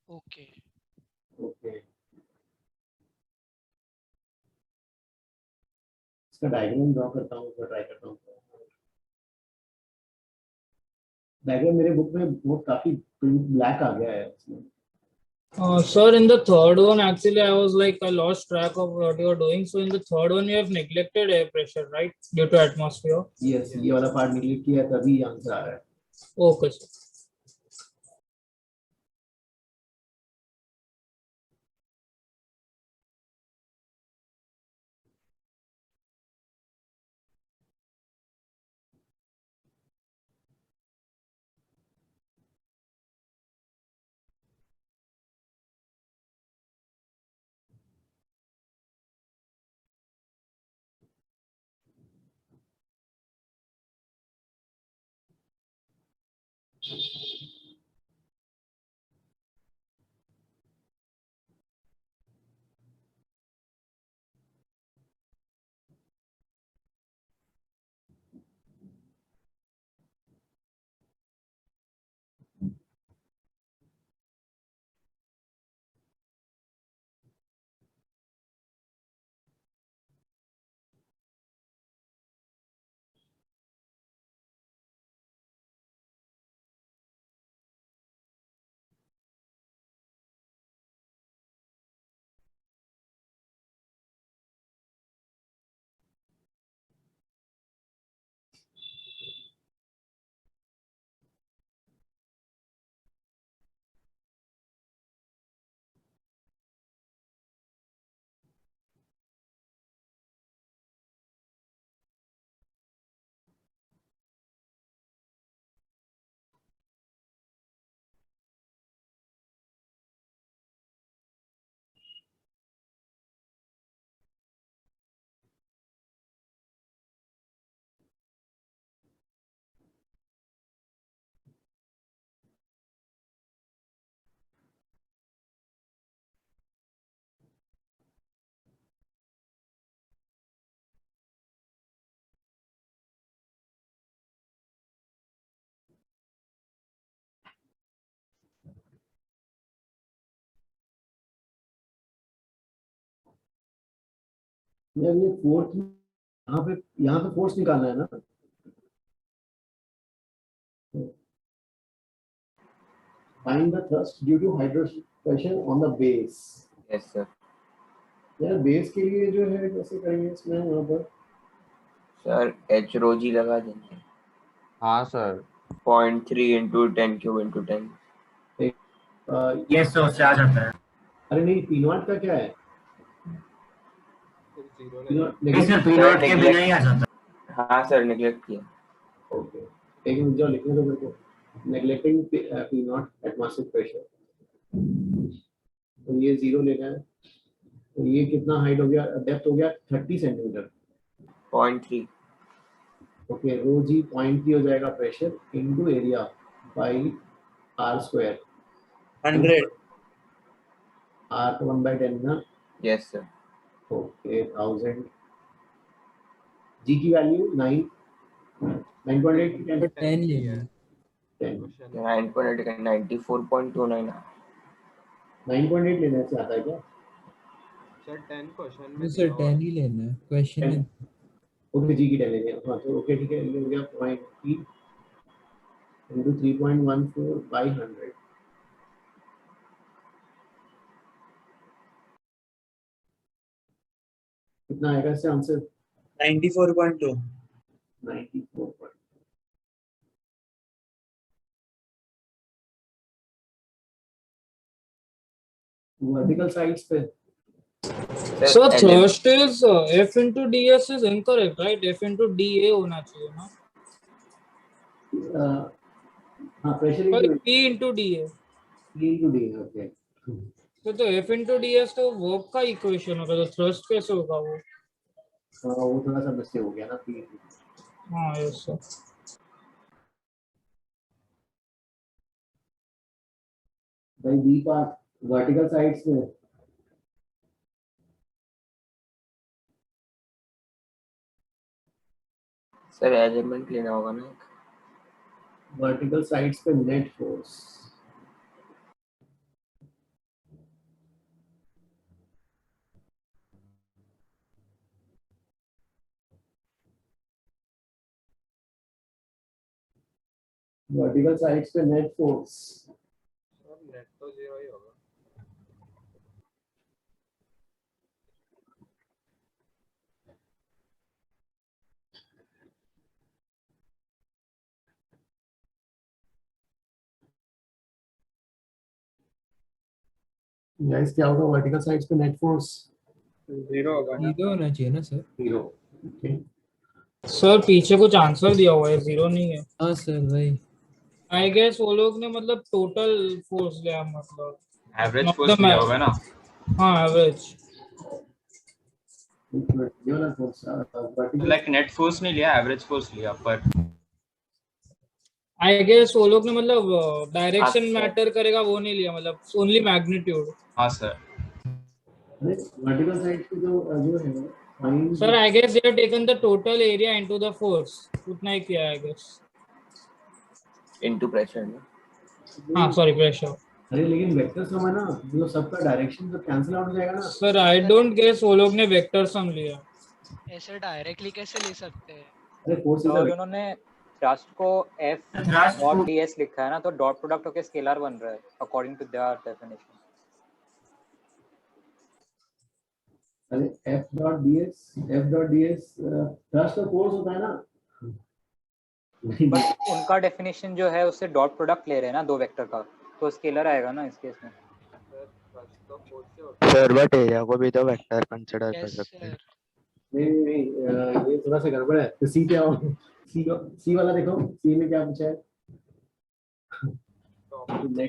ओके ओके, इसका डायग्राम ड्रॉ करता हूँ, ट्राई करता हूँ। डायग्राम मेरे बुक में वो काफी ब्लैक आ गया है इसमें। Sir, in the third one, actually, I was like, I lost track of what you are doing. So, in the third one, you have neglected air pressure, right? Due to atmosphere. Yes, ये वाला part neglect किया तभी answer आ रहा है। Okay, sir. यार ये fourth यहाँ पे फोर्स निकालना है ना। Find the thrust due to hydrostatic pressure on the base. Yes sir. यार बेस के लिए जो है कैसे करेंगे इसमें यहाँ पर? सर h rho g लगा देंगे। हाँ sir 0.3 into 10 cube into 10। Yes sir उससे आ जाता है। अरे नहीं, पी नॉट का क्या है? नहीं सर पी नॉट के बिना ही आ जाता। हाँ सर नेग्लेक्ट किया। ओके, एक मिनट जाओ लिखने दो मेरे को। Neglecting P not atmospheric pressure, तो ये 0 लेना है। तो ये कितना हाइट हो गया, डेप्थ हो गया 30 सेंटीमीटर। 0.3। ओके, रो जी 0.3 हो जाएगा pressure into area by R square. 100 R तो 1/10 ना। Yes sir. ओके 1000। जी की वैल्यू 9.8 तो 10 लेना है। 9.8 का 94.29। 9.8 लेने से आता है क्या? सर 10 ही लेना है क्वेश्चन में। ओके जी की 10 लेंगे। हाँ तो ओके ठीक है, ये हो गया 0.3 into 3.14 by 100। कितना आएगा इससे आंसर? 94.2। 94. वर्टिकल साइड्स पे So thrust is F into ds is incorrect, right? F into dA होना चाहिए ना? हाँ प्रेशर पर P into dA। into D। Okay तो F into ds तो वर्क का इक्वेशन होगा, तो thrust कैसे होगा वो? वो थोड़ा सा मिस्टेक हो गया ना। P। हाँ यस सर। भाई बी पार्ट वर्टिकल साइड्स में सर एलिमेंट लेना होगा ना। वर्टिकल साइड्स पे नेट फोर्स। वर्टिकल साइड्स पे नेट फोर्स। नेट तो 0 ही होगा। गाइस क्या होगा वर्टिकल साइड्स पे नेट फोर्स? 0 होगा ना। 0 होना चाहिए ना सर। 0। ओके सर पीछे कुछ आंसर दिया हुआ है, 0 नहीं है। हाँ सर भाई। आई गेस वो लोग ने मतलब टोटल फोर्स लिया, मतलब एवरेज फोर्स लिया होगा ना। हाँ एवरेज। ये वाला force vertical like net force नहीं लिया, एवरेज फोर्स लिया। पर आई गेस वो लोग ने मतलब डायरेक्शन अच्छा। मैटर करेगा वो नहीं लिया, मतलब ओनली मैग्नीट्यूड। हाँ सर। वर्टिकल साइड्स पे जो है find. Sir I guess they have taken the total area into the force, उतना ही किया आई गेस। इनटू प्रेशर ना। हाँ सॉरी प्रेशर। अरे लेकिन वेक्टर सम है ना, जो सबका डायरेक्शन तो कैंसिल आउट हो जाएगा ना। सर आई डोंट गेस वो लोग ने वेक्टर सम लिया। ऐसे डायरेक्टली कैसे ले सकते हैं? अरे फोर्स तो उन्होंने थ्रस्ट को F डॉट ds लिखा है ना, तो डॉट प्रोडक्ट होके स्केलर बन रहा है अकॉर्डिंग टू देयर डेफिनेशन। अरे F.ds थ्रस्ट का फोर्स होता है ना। बट उनका डेफिनेशन जो है उससे डॉट प्रोडक्ट ले रहे हैं ना दो वेक्टर का, तो स्केलर आएगा ना इस केस में। सर बट एरिया को भी तो वेक्टर कंसीडर कर सकते हैं। नहीं ये थोड़ा सा गड़बड़ है। तो सी पे आओ, सी वाला देखो, सी में क्या पूछा है?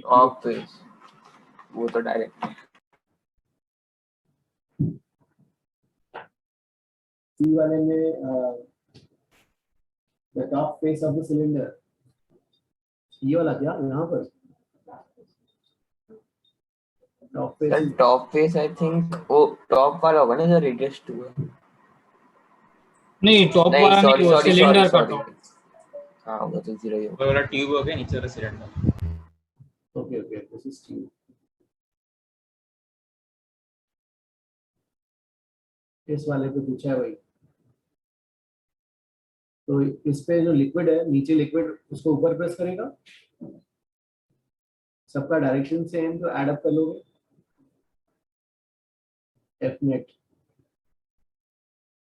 ऑफ फेस वो तो डायरेक्ट। सी वाले में the top face of the cylinder, ये वाला क्या यहाँ पर टॉप फेस आई थिंक वो टॉप वाला होगा ना, जो रेडियस 2 है। नहीं टॉप वाला नहीं, वो सिलेंडर का टॉप। हाँ वो तो 0 ही होगा। वाला ट्यूब हो गया, नीचे वाला cylinder. Okay this is tube. इस वाले पे पूछा है वही। तो इस पे जो लिक्विड है, नीचे लिक्विड, उसको ऊपर प्रेस करेगा, सबका डायरेक्शन सेम, तो ऐड अप कर लोगे F net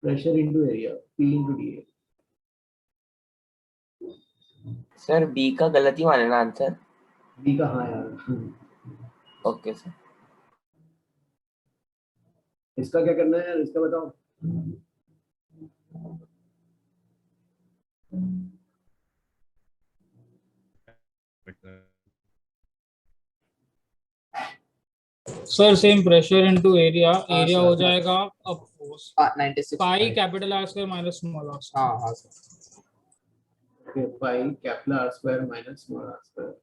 pressure into area P into D. Sir B का गलत ही माने ना आंसर? बी का हाँ यार। Okay sir. इसका क्या करना है यार, इसका बताओ। Sir same pressure into area, area हो जाएगा अब 96 pi capital R square minus small R square. हाँ sir. Okay, pi capital R square minus small R square.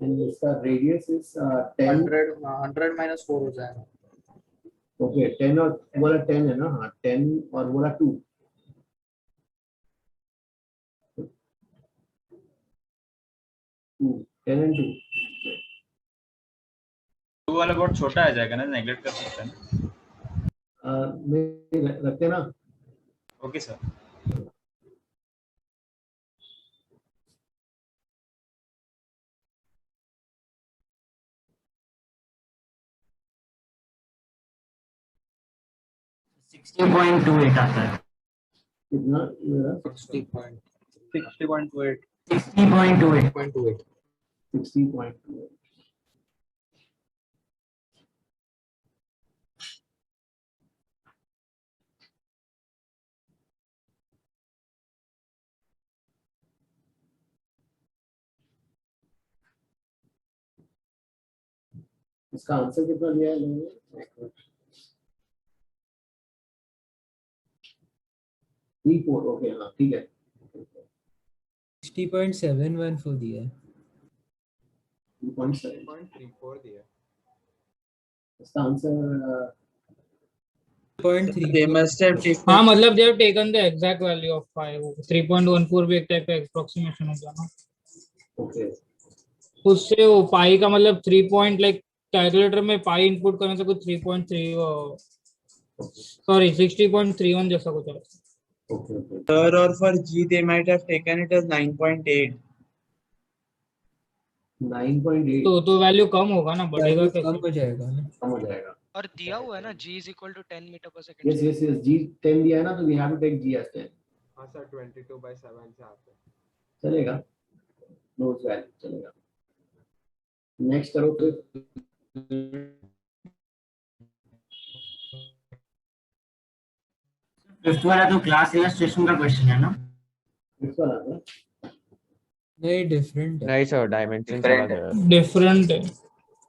And इसका रेडियस इज 10। 100 माइनस 4 हो जाएगा। ओके 10 और बोला 10 है ना, हाँ 10 और बोला 2। 10 and 2। 2 वाला बहुत छोटा आ जाएगा ना, नेगलेक्ट कर सकते हैं। नहीं रखते ना। Okay sir. आता है। कितना? 60.28। 60.28। 60.28। इसका आंसर कितना दिया है लोगों ने? 3-4। ओके हाँ ठीक है। 60.714 दिया है। 2.7। 3.34 दिया है। इसका आंसर 0.3। हाँ मतलब they have taken the exact value of 5। 3.14 भी एक टाइप का एप्रोक्सीमेशन हो गया ना। ओके। उससे वो पाई का मतलब 3 पॉइंट लाइक कैलकुलेटर में पाई इनपुट करने से कुछ 3.3 सॉरी 60.31 जैसा कुछ है। Okay okay. Sir, or for G they might have taken it as 9.8. 9.8 तो वैल्यू कम होगा ना, बढ़ेगा कम कैसे? हो जाएगा ना। कम हो जाएगा। और दिया हुआ है ना g is equal to 10 metre पर second. Yes yes yes, g 10 दिया है ना, तो we have to take g as 10। हाँ सर 22/7 से आते हैं। चलेगा, नोट वैल्यू चलेगा। नेक्स्ट करो फिर। फिफ्थ वाला तो क्लास इलस्ट्रेशन का क्वेश्चन है ना? फिफ्थ वाला ना? नहीं डिफरेंट है। नहीं सर, डायमेंशन अलग है। डिफरेंट है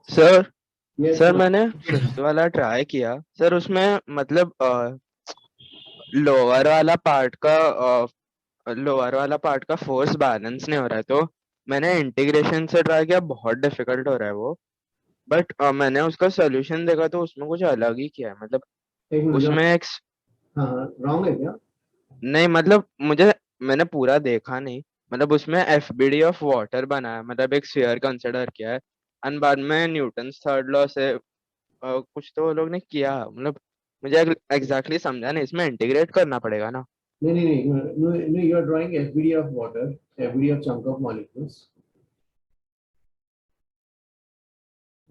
सर Yes, सर sir. मैंने फिफ्थ वाला ट्राई किया सर, उसमें मतलब लोअर वाला पार्ट का फोर्स बैलेंस नहीं हो रहा है, तो मैंने इंटीग्रेशन से ट्राई किया, बहुत डिफिकल्ट हो रहा है वो। बट मैंने उसका सोल्यूशन देखा तो उसमें कुछ अलग ही किया है, मतलब एक मिनट, उसमें एक हाँ रॉन्ग है क्या? नहीं, मतलब मैंने पूरा देखा नहीं, मतलब उसमें एफबीडी ऑफ वाटर बनाया, मतलब एक स्फीयर कंसिडर किया है, एंड बाद में न्यूटन्स थर्ड लॉ से कुछ तो वो लोग ने किया, मतलब मुझे एग्जैक्टली समझा नहीं, इसमें इंटीग्रेट करना पड़ेगा ना? नहीं नहीं नहीं, no, you are drawing FBD of water, FBD of chunk of molecules.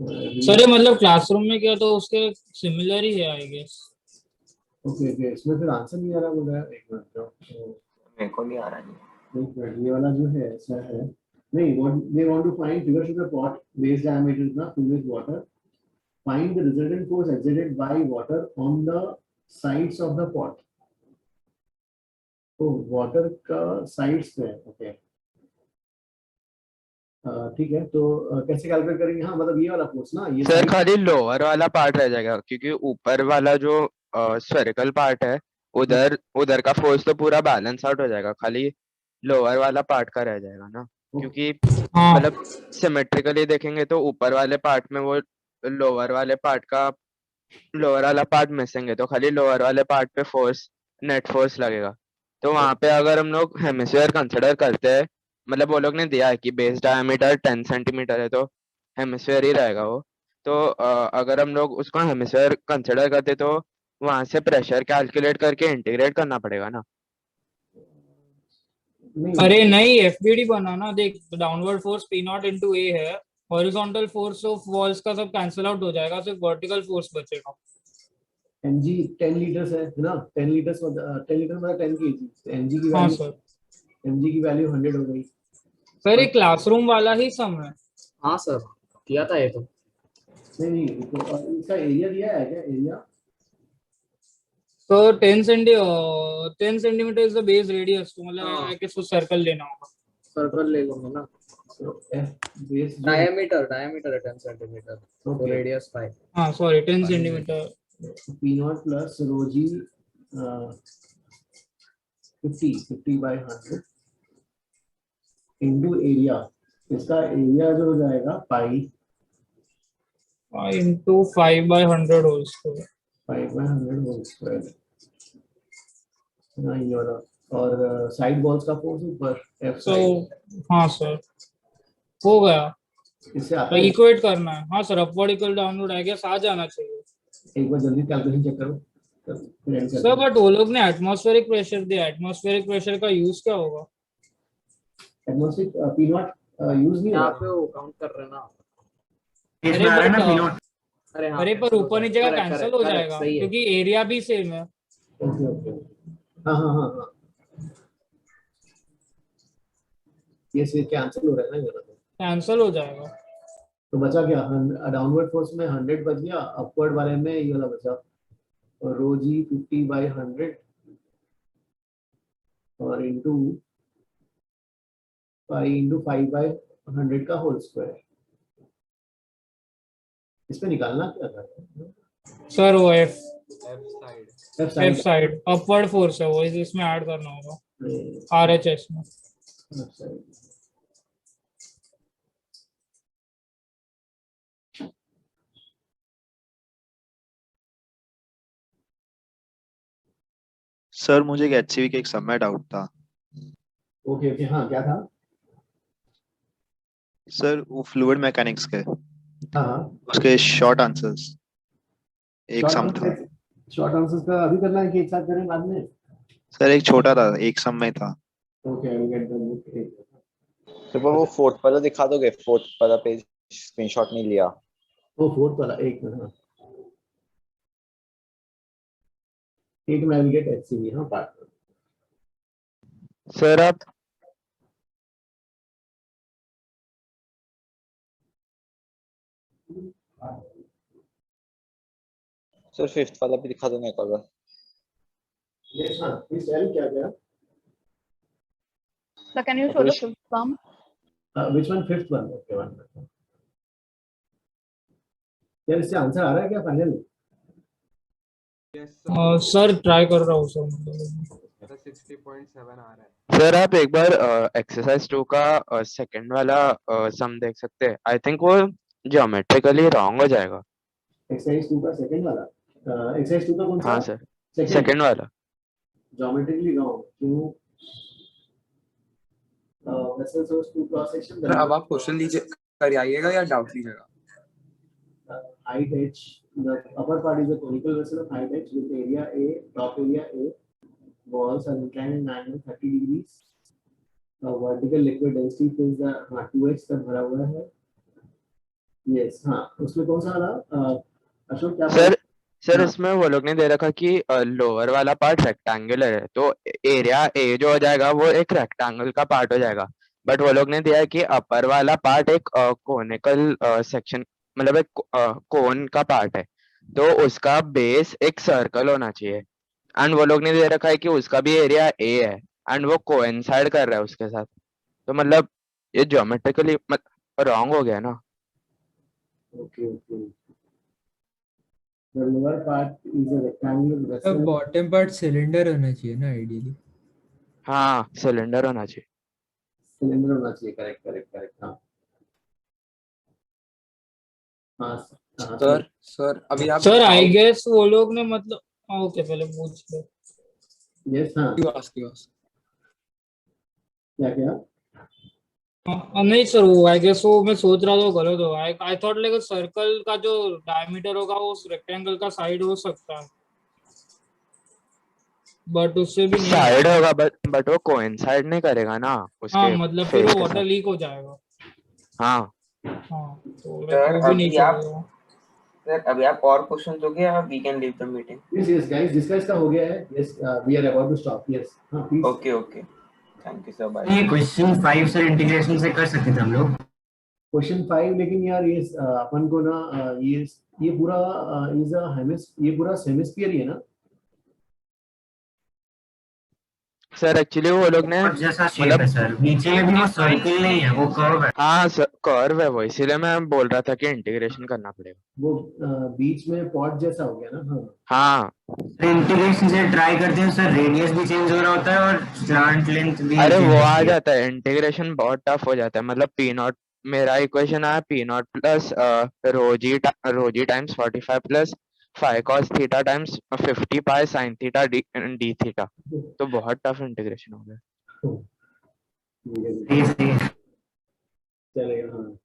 Sir ये मतलब क्लासरूम में किया तो उसके सिमिलर ही है आई गेस। ओके ओके, इसमें फिर आंसर नहीं आ रहा बोल रहा है। एक मिनट तो मेरे को नहीं आ रहा जी। एक मिनट, ये वाला जो है ऐसा है नहीं, what they want to find figure of the pot base diameter is ना filled with water, find the resultant force exerted by water on the sides of the pot. तो वाटर का साइड्स पे है। ओके ठीक है, तो कैसे calculate करेंगे? हाँ मतलब ये वाला फोर्स ना, ये सर side- खाली लोअर वाला पार्ट रह जाएगा, क्योंकि ऊपर वाला जो स्फेरिकल पार्ट है उधर का फोर्स तो पूरा बैलेंस आउट हो जाएगा, खाली लोअर वाला पार्ट का रह जाएगा ना, क्योंकि मतलब सिमेट्रिकली देखेंगे तो ऊपर वाले पार्ट में वो लोअर वाले पार्ट का लोअर वाला पार्ट मिसिंग है तो खाली लोअर वाले पार्ट पे फोर्स नेट फोर्स लगेगा। तो वहां पे अगर हम लोग हेमिस्फीयर कंसिडर करते हैं, मतलब वो लोग ने दिया है कि बेस डायमीटर 10 सेंटीमीटर है तो हेमिस्फीयर ही रहेगा वो। तो अगर हम लोग उसको हेमिस्फीयर कंसिडर करते तो वहां से प्रेशर कैलकुलेट करके इंटीग्रेट करना पड़ेगा ना। अरे नहीं, एफबीडी बनाना देख, downward force P naught into A है, हॉरिजॉन्टल फोर्स ऑफ वॉल्स का सब कैंसिल आउट हो जाएगा, सिर्फ वर्टिकल फोर्स बचेगा। mg 10 लीटर्स है ना, 10 लीटर्स 10 लीटर मतलब 10 kg, mg की हाँ वैल्यू सर। mg की वैल्यू 100 हो गई। सर ये क्लासरूम वाला ही सम है। हाँ सर, किया था ये तो। नहीं तो इसका एरिया दिया है क्या, एरिया? तो 10 centimetre is the base radius, तो मतलब है कि उसको सर्कल लेना होगा। सर्कल ले लूंगा ना। तो बेस डायमीटर है 10 सेंटीमीटर, तो रेडियस 5। हाँ sorry 10 centimetre. P not plus rho g 50 by 100 into area. इसका एरिया जो हो जाएगा pi into 5/100 whole square. 5/100 whole square ना, ये वाला। और साइड वॉल्स का फोर्स ऊपर एफ साइड। हाँ सर हो गया। इससे आता तो है, इक्वेट करना है। हाँ sir, upward equal downward I guess आ जाना चाहिए। एक बार जल्दी कैलकुलेशन चेक करो फिर end सर करते हैं। बट वो लोग ने एटमॉस्फेरिक प्रेशर दिया, एटमॉस्फेरिक प्रेशर का यूज क्या होगा? एटमॉस्फेरिक पी नॉट यूज नहीं यहाँ होगा। पे वो काउंट कर रहे हैं ना। अरे बट अरे हाँ, अरे पर cancel हो ऊपर नीचे का जाएगा। कैंसिल Correct, हो correct, जाएगा सही है। क्योंकि एरिया भी सेम है। ओके हाँ ये फिर कैंसिल हो रहा है ना, ये वाला कैंसिल हो जाएगा। तो बचा क्या? डाउनवर्ड फोर्स में 100 बच गया, अपवर्ड वाले में ये वाला बचा, और रो जी 50/100 और इंटू 5/100 का होल स्क्वायर। इस पे निकालना क्या था सर वो F side side upward force है, वो इसमें ऐड करना होगा आरएचएस में। सर मुझे एक एचसीवी के एक सब में डाउट था। ओके हाँ क्या था? सर वो फ्लूइड मैकेनिक्स के हाँ उसके शॉर्ट आंसर्स एक सम था। शॉर्ट आंसर्स का अभी करना है कि एक साथ करें बाद में? सर एक छोटा था, एक सम में था। Okay I will get the book. तो वो फोर्थ वाला दिखा दोगे? फोर्थ वाला पेज स्क्रीनशॉट नहीं लिया। वो फोर्थ वाला एक मिनट, हाँ एक में आई विल गेट एचसीवी। हाँ पार्ट सर आप सर फिफ्थ वाला भी दिखा दो ना एक बार। यस हाँ प्लीज टेल क्या क्या। So can you show the fifth sum? Which one? Fifth one. Okay, one minute. यार इससे आंसर आ रहा है क्या फाइनल? सर ट्राई कर रहा हूँ सर। 60.7 आ रहा है। सर आप एक बार एक्सरसाइज 2 का सेकंड वाला सम देख सकते हैं। आई थिंक वो ज्योमेट्रिकली रॉन्ग हो जाएगा। एक्सरसाइज 2 का सेकंड वाला? एक्सरसाइज 2 का कौन सा? हाँ सर सेकंड वाला ज्योमेट्रिकली रॉन्ग क्यों? Vessel source to cross section. Sir अब आप क्वेश्चन लीजिए कर आइएगा या डाउट लीजिएगा? height h, the upper part is a conical vessel of height h with area a, top area a, walls are inclined in angle 30 degrees, vertical liquid density fills the 2h तक भरा हुआ है। yes हाँ उसमें कौन सा वाला अशोक क्या? सर इसमें वो लोग ने दे रखा कि लोअर वाला पार्ट रेक्टेंगुलर है तो एरिया ए जो हो जाएगा वो एक रेक्टेंगल का पार्ट हो जाएगा। बट वो लोग ने दिया है कि अपर वाला पार्ट एक कोनिकल सेक्शन मतलब एक कोन का पार्ट है तो उसका बेस एक सर्कल होना चाहिए। एंड वो लोग ने दे रखा है कि उसका भी एरिया ए है एंड वो कोइंसाइड कर रहा है उसके साथ। तो मतलब ये ज्योमेट्रिकली रॉन्ग हो गया ना। okay the lower part is a rectangular vessel। Bottom part cylinder होना चाहिए ना आइडियली। हाँ सिलेंडर होना चाहिए। सिलेंडर होना चाहिए, करेक्ट हाँ हाँ सर सर अभी आप सर आई गेस वो लोग ने मतलब ओके पहले पूछ लो। यस हाँ You ask, you ask. क्या क्या नहीं सर वो आई गेस वो मैं सोच रहा था वो गलत होगा। आई थॉट लाइक सर्कल का जो डायमीटर होगा वो रेक्टेंगल का साइड हो सकता है बट उससे भी नहीं साइड होगा बट वो कोइंसाइड नहीं करेगा ना उसके हाँ मतलब फिर फेस वो के वाटर साथ। लीक हो जाएगा। हाँ हाँ तो सर वो भी नहीं अभी आप चलेगा। सर अभी आप और क्वेश्चन दोगे या we can leave the meeting? Yes yes guys जिसका इसका हो गया है yes we are about to stop yes हाँ please okay okay thank you sir bye. ये क्वेश्चन 5 सर इंटीग्रेशन से कर सकते थे हम लोग। क्वेश्चन 5 लेकिन यार ये अपन को ना ये पूरा इज अ ये पूरा हेमिस्फीयर ही है ना सर एक्चुअली वो लोग ने और जैसा शेप है सर नीचे में भी वो सर्कल नहीं है वो कर्व है। हाँ कर्व है वो, इसीलिए मैं बोल रहा था कि इंटीग्रेशन करना पड़ेगा। वो बीच में पॉट जैसा हो गया ना हाँ हाँ इंटीग्रेशन से ट्राई करते हैं सर रेडियस भी चेंज हो रहा होता है और स्लांट लेंथ भी अरे change वो आ होती है। जाता है, इंटीग्रेशन बहुत टफ हो जाता है। मतलब पी नॉट मेरा इक्वेशन आया पी नॉट प्लस रोजी times 45 plus 5 cos theta times 50 pi sine theta D theta, तो बहुत टफ इंटीग्रेशन हो गया। चलेगा हाँ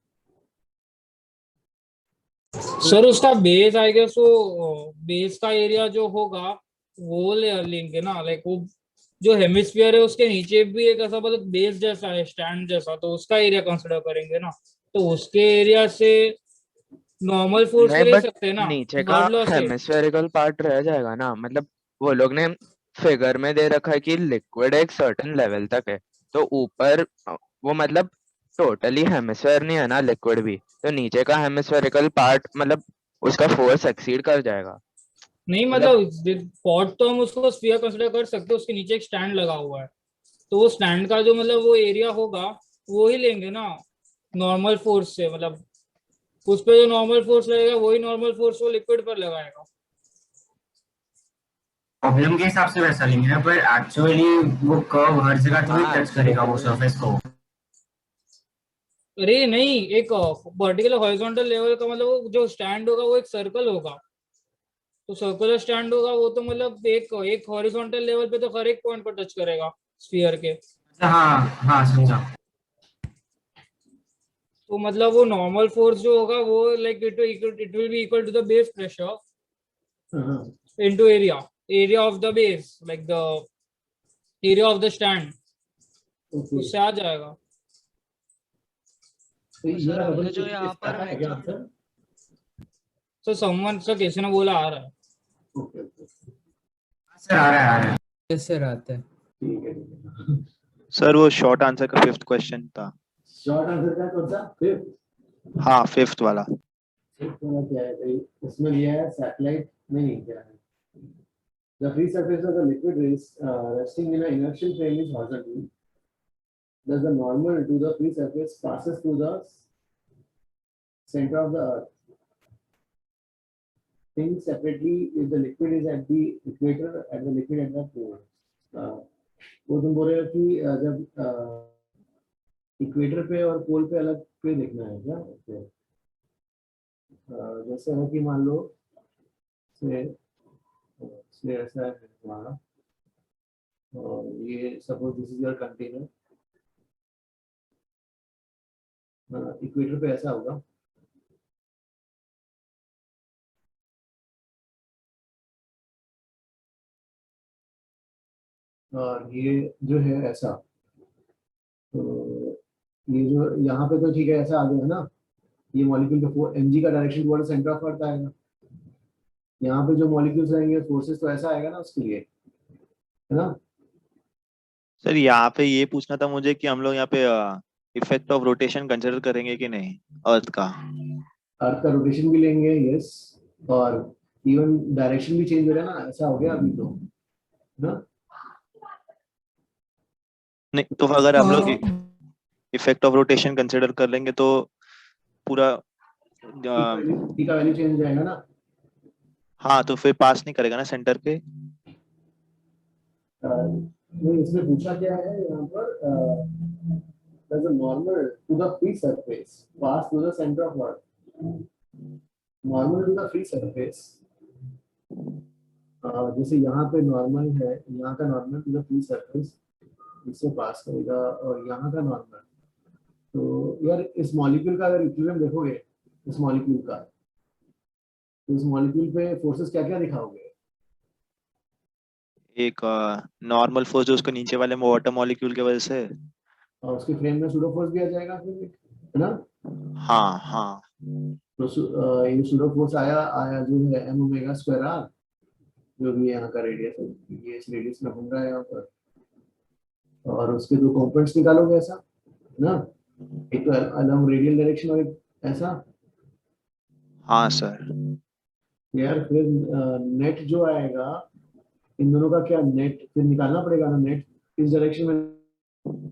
सर उसका बेस आई गेस वो बेस का एरिया जो होगा वो ले लेंगे ना लाइक वो जो हेमिस्फीयर है उसके नीचे भी एक ऐसा मतलब बेस जैसा है स्टैंड जैसा तो उसका एरिया कंसिडर करेंगे ना तो उसके एरिया से नॉर्मल फोर्स नहीं ले बट सकते हैं ना नीचे का वर्ड लॉ से। हेमिस्फेरिकल पार्ट रह जाएगा ना। मतलब वो लोग ने फिगर में दे रखा है कि लिक्विड एक सर्टेन लेवल तक है, तो ऊपर वो मतलब टोटली हेमिस्फेयर नहीं है ना लिक्विड भी, तो नीचे का हेमिस्फेरिकल पार्ट मतलब उसका फोर्स एक्सीड कर जाएगा। नहीं मतलब पॉट तो हम उसको स्फीयर कंसिडर कर सकते हैं उसके नीचे एक स्टैंड लगा हुआ है तो वो स्टैंड का जो मतलब वो एरिया होगा वो ही लेंगे ना नॉर्मल फोर्स से। मतलब उस पे जो नॉर्मल फोर्स लगेगा वही नॉर्मल फोर्स वो लिक्विड पर लगाएगा। प्रॉब्लम के हिसाब से वैसा लेंगे ना पर एक्चुअली वो कर्व हर जगह तो नहीं टच करेगा वो सरफेस को। अरे नहीं एक पर्टिकुलर हॉरिजॉन्टल लेवल का मतलब वो जो स्टैंड होगा वो एक सर्कल होगा तो सर्कुलर स्टैंड होगा वो तो मतलब एक हॉरिजॉन्टल लेवल पे तो हर एक पॉइंट पर टच करेगा स्फीयर के। हाँ हाँ समझा। तो मतलब वो नॉर्मल फोर्स जो होगा वो like it will be equal to the base pressure into area of the base like the area of the stand उससे आ जाएगा। सर हमने जो यहाँ पर तो समवन सर किसी ने बोला आ रहा है। सर आ रहा है यस सर आता है। सर वो शॉर्ट आंसर का 5th क्वेश्चन था। शॉर्ट आंसर का कौन सा फिफ्थ हाँ 5th वाला। क्या है भाई इसमें लिया है सैटेलाइट नहीं क्या है the free surface of the liquid is resting in an inertial frame is horizontal. Thus the normal to the free surface passes through the center of the earth. Think separately if the liquid is at the equator and the liquid at the pole. वो तुम बोल रहे हो कि जब equator पे और पोल पे अलग पे देखना है क्या? जैसे है कि मान लो ऐसा है हमारा और ये suppose this is your container equator पे ऐसा होगा और ये जो है ऐसा तो ये जो यहाँ पे तो ठीक है ऐसा आ गया ना ये मॉलिक्यूल का mg का direction toward centre of earth आएगा। यहाँ पे जो मॉलिक्यूल्स रहेंगे फोर्सेस तो ऐसा आएगा ना उसके लिए है ना। सर यहाँ पे ये पूछना था मुझे कि हम लोग यहाँ पे इफेक्ट ऑफ रोटेशन कंसिडर करेंगे कि नहीं अर्थ का रोटेशन भी लेंगे यस और इवन डायरेक्शन भी चेंज हो रहा है ना ऐसा हो गया अभी तो ना। नहीं तो अगर हम लोग इफेक्ट ऑफ रोटेशन कंसिडर कर लेंगे तो पूरा टी का वैल्यू चेंज हो जाएगा ना। हाँ तो फिर पास नहीं करेगा ना सेंटर पे। नहीं इसमें पूछा क्या है यहाँ पर does a normal to the free surface pass through the center of earth normal to the free surface, जैसे यहाँ पे नॉर्मल है, यहाँ का normal to the free surface इससे पास करेगा, और यहाँ का नॉर्मल, तो यार इस मॉलिक्यूल का अगर इक्विलिब्रियम देखोगे, इस मॉलिक्यूल का, तो इस मॉलिक्यूल पे फोर्सेस क्या क्या दिखाओगे? एक नॉर्मल फोर्स जो उसको नीचे वाले वाटर मॉलिक्यूल की वजह से, और उसके फ्रेम में सूडो फोर्स दिया जाएगा फिर, है ना? हाँ हाँ तो ये सूडो फोर्स आया आया जो है m ओमेगा स्क्वायर r, जो भी यहाँ का रेडियस है, ये इस रेडियस में घूम रहा है यहाँ पर, और उसके दो कंपोनेंट्स निकालोगे ऐसा, है ना? एक तो अलग रेडियल डायरेक्शन और एक ऐसा। हाँ सर। यार फिर नेट जो आएगा इन दोनों का, क्या नेट फिर निकालना पड़ेगा ना, नेट इस डायरेक्शन में,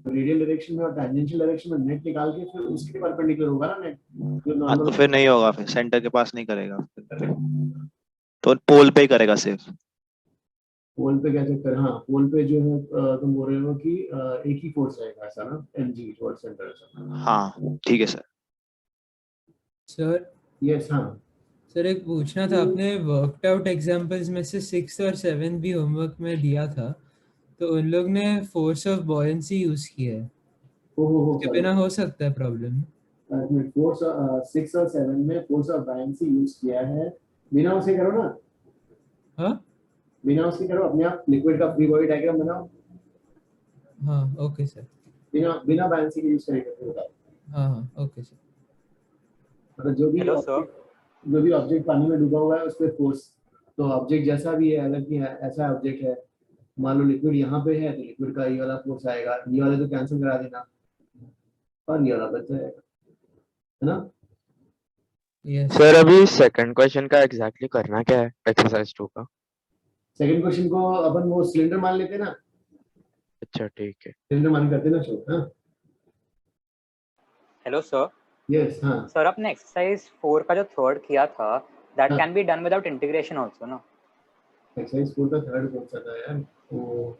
रेडियल डायरेक्शन में और टैंजेंशियल डायरेक्शन में नेट निकाल के फिर उसके परपेंडिकुलर होगा ना नेट, जो हाँ तो नॉर्मल। फिर नहीं होगा, फिर सेंटर के पास नहीं करेगा, तो पोल पे ही करेगा सिर्फ। पोल पे कैसे कर, हाँ पोल पे जो है तुम बोल रहे हो कि एक ही फोर्स रहेगा ऐसा ना, mg टुवर्ड्स सेंटर ऐसा। हाँ ठीक है सर। सर यस हाँ सर एक पूछना था, आपने वर्कड आउट एग्जांपल्स में से 6 और 7 भी होमवर्क में दिया था, तो उन लोग ने फोर्स ऑफ बॉयंसी यूज किया है, उसके बिना हो सकता है प्रॉब्लम? फोर्स 6 और 7 में फोर्स ऑफ बायंसी यूज किया है, बिना उसे करो ना, हाँ बिना उसके करो, अपने आप लिक्विड का फ्री बॉडी डायग्राम बनाओ, हाँ ओके सर। बिना बिना बायंसी के यूज करेंगे बताओ। हाँ हाँ ओके सर। मतलब जो भी ऑब्जेक्ट पानी में डूबा हुआ है उस पर फोर्स, तो ऑब्जेक्ट जैसा भी है, अगर कि ऐसा ऑब्जेक्ट है, मान लो लिक्विड यहाँ पे है, तो लिक्विड का ये वाला फोर्स आएगा, ये वाला तो कैंसिल करा देना और ये वाला बच जाएगा, है ना? सर अभी सेकंड क्वेश्चन का एग्जैक्टली करना क्या है एक्सरसाइज 2 का? सेकंड क्वेश्चन को अपन वो सिलेंडर मान लेते ना, अच्छा ठीक है। सिलेंडर मान करते ना शो। हाँ हेलो सर। यस हाँ सर आपने एक्सरसाइज 4 का जो थर्ड किया था, दैट हाँ। Can be done without integration also ना? एक्सरसाइज 4 का थर्ड कौन सा था यार वो?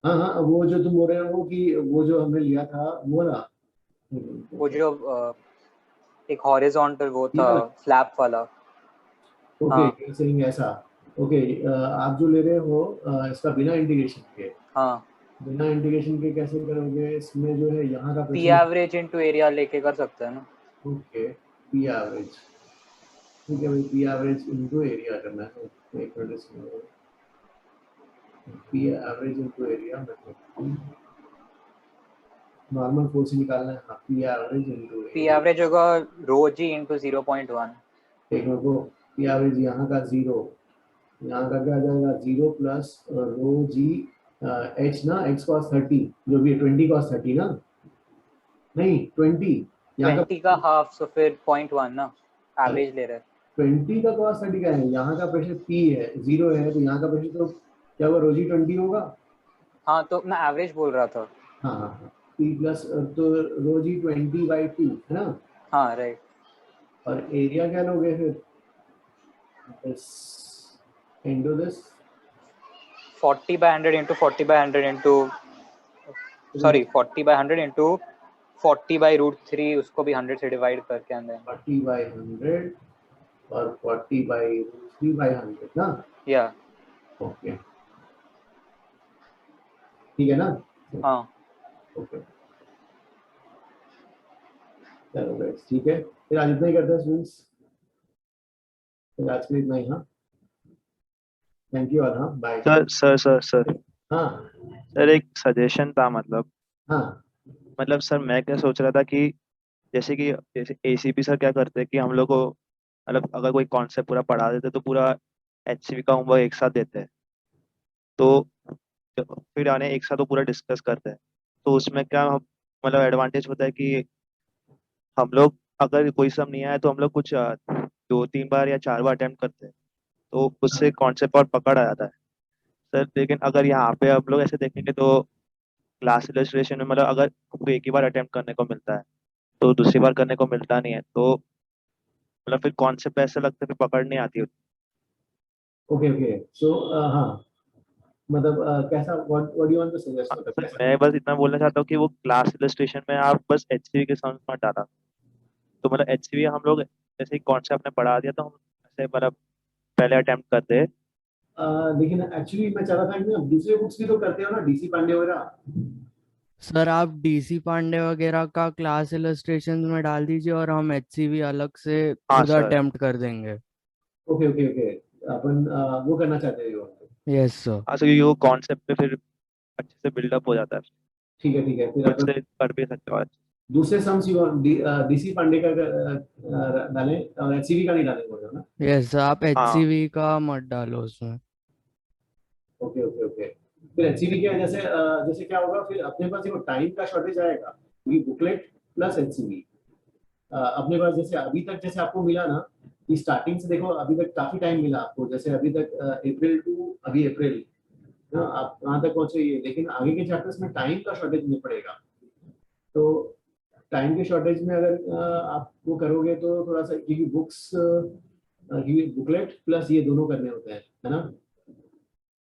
हाँ हाँ वो जो तुम बोल रहे हो कि वो जो हमने लिया था वो ना, वो जो एक हॉरिजॉन्टल वो था स्लैब वाला। ओके सेइंग ऐसा, ओके आप जो ले रहे हो इसका बिना इंटीग्रेशन के, हाँ बिना इंटीग्रेशन के कैसे करोगे? इसमें जो है यहाँ का पी एवरेज इनटू एरिया लेके कर सकते हैं ना? ओके पी एवरेज, ठीक है भाई, पी एवरेज इनटू एरिया करना है, एक मिनट इसमें पी एवरेज इनटू एरिया, मतलब नॉर्मल फोर्स निकालना है। हाँ P average into P average होगा रो जी इनटू 0.1। एक मिनट को, पी एवरेज यहाँ का 0, यहाँ का क्या आ जाएगा 0 प्लस रो जी एच ना, एक्स कॉस 30 जो भी है 20 कॉस 30 ना, नहीं 20 यहाँ का 20 का हाफ, सो फिर 0.1 ना एवरेज ले रहे हैं। 20 का कॉस 30 का है, यहाँ का प्रेशर पी है 0 है, तो यहाँ का प्रेशर तो क्या होगा, रो जी 20 होगा। हाँ तो मैं एवरेज बोल रहा था। हाँ हाँ पी प्लस तो रो जी 20/2 है ना। हाँ राइट। और एरिया क्या लोगे फिर, into this 40/100 into 40/100 into sorry 40/100 into 40/√3, उसको भी 100 से डिवाइड करके अंदर 40/100 और 40/√3/100 ना। या ओके ठीक है ना। हाँ ओके चलो गाइस ठीक है, फिर आज इतना ही करते हैं स्टूडेंट्स, फिर आज के लिए इतना ही। हाँ थैंक यू ऑल। हाँ बाय। सर हाँ सर एक सजेशन था, मतलब हाँ सर मैं क्या सोच रहा था कि जैसे एसीपी सर क्या करते हैं कि हम लोग को मतलब अगर कोई कॉन्सेप्ट पूरा पढ़ा देते तो पूरा एचसीपी का होमवर्क एक साथ देते हैं, तो फिर आने एक साथ वो पूरा डिस्कस करते हैं, तो उसमें क्या मतलब एडवांटेज होता है कि हम लोग अगर कोई सम नहीं आया तो हम लोग कुछ 2-3 बार या 4 बार अटेम्प्ट करते हैं, तो उससे कॉन्सेप्ट और पकड़ आ जाता है सर। लेकिन अगर यहाँ पे आप लोग ऐसे देखेंगे तो क्लास इलस्ट्रेशन में मतलब अगर हमको एक ही बार अटेम्प्ट करने को मिलता है तो दूसरी बार करने को मिलता नहीं है, तो मतलब फिर कॉन्सेप्ट ऐसा लगता है फिर पकड़ नहीं आती। ओके सो हाँ मतलब कैसा, what you want to suggest, मतलब कैसा? मैं बस इतना बोलना चाहता हूँ कि वो क्लास इलस्ट्रेशन में आप बस एचसीवी के साउंड मत डाला, तो मतलब एचसीवी हम लोग जैसे ही कॉन्सेप्ट ने पढ़ा दिया तो हम ऐसे मतलब पहले अटेम्प्ट कर दे। लेकिन एक्चुअली मैं चाह रहा था कि ना दूसरे बुक्स भी तो करते हो ना, डीसी पांडे वगैरह। सर आप डीसी पांडे वगैरह का क्लास इलस्ट्रेशन में डाल दीजिए और हम एचसीवी अलग से हाँ खुद सर। अटेम्प्ट कर देंगे। ओके ओके ओके, अपन वो करना चाहते हो। Yes sir. हाँ सर, क्योंकि वो कॉन्सेप्ट पे फिर अच्छे से बिल्डअप हो जाता है, ठीक है, फिर खुद अपन से कर भी सकते हो। दूसरे सम्स डीसी पांडे का डालें और एचसीवी का नहीं डालेंगे बोल रहे हो ना? यस आप हाँ एचसीवी का मत डालो उसमें। ओके ओके ओके, फिर एचसीवी क्या है, जैसे जैसे क्या होगा फिर अपने पास देखो टाइम का शॉर्टेज आएगा, क्योंकि बुकलेट प्लस एचसीवी अपने पास जैसे अभी तक जैसे आपको मिला ना कि स्टार्टिंग से देखो अभी तक काफी टाइम मिला आपको, जैसे अभी तक अप्रैल टू अभी अप्रैल ना आप कहाँ तक पहुंचे ये, लेकिन आगे के चैप्टर्स में टाइम का शॉर्टेज नहीं पड़ेगा। तो टाइम के शॉर्टेज में अगर आप वो करोगे तो थोड़ा सा, क्योंकि बुक्स क्योंकि बुकलेट प्लस ये दोनों करने होते हैं, है ना,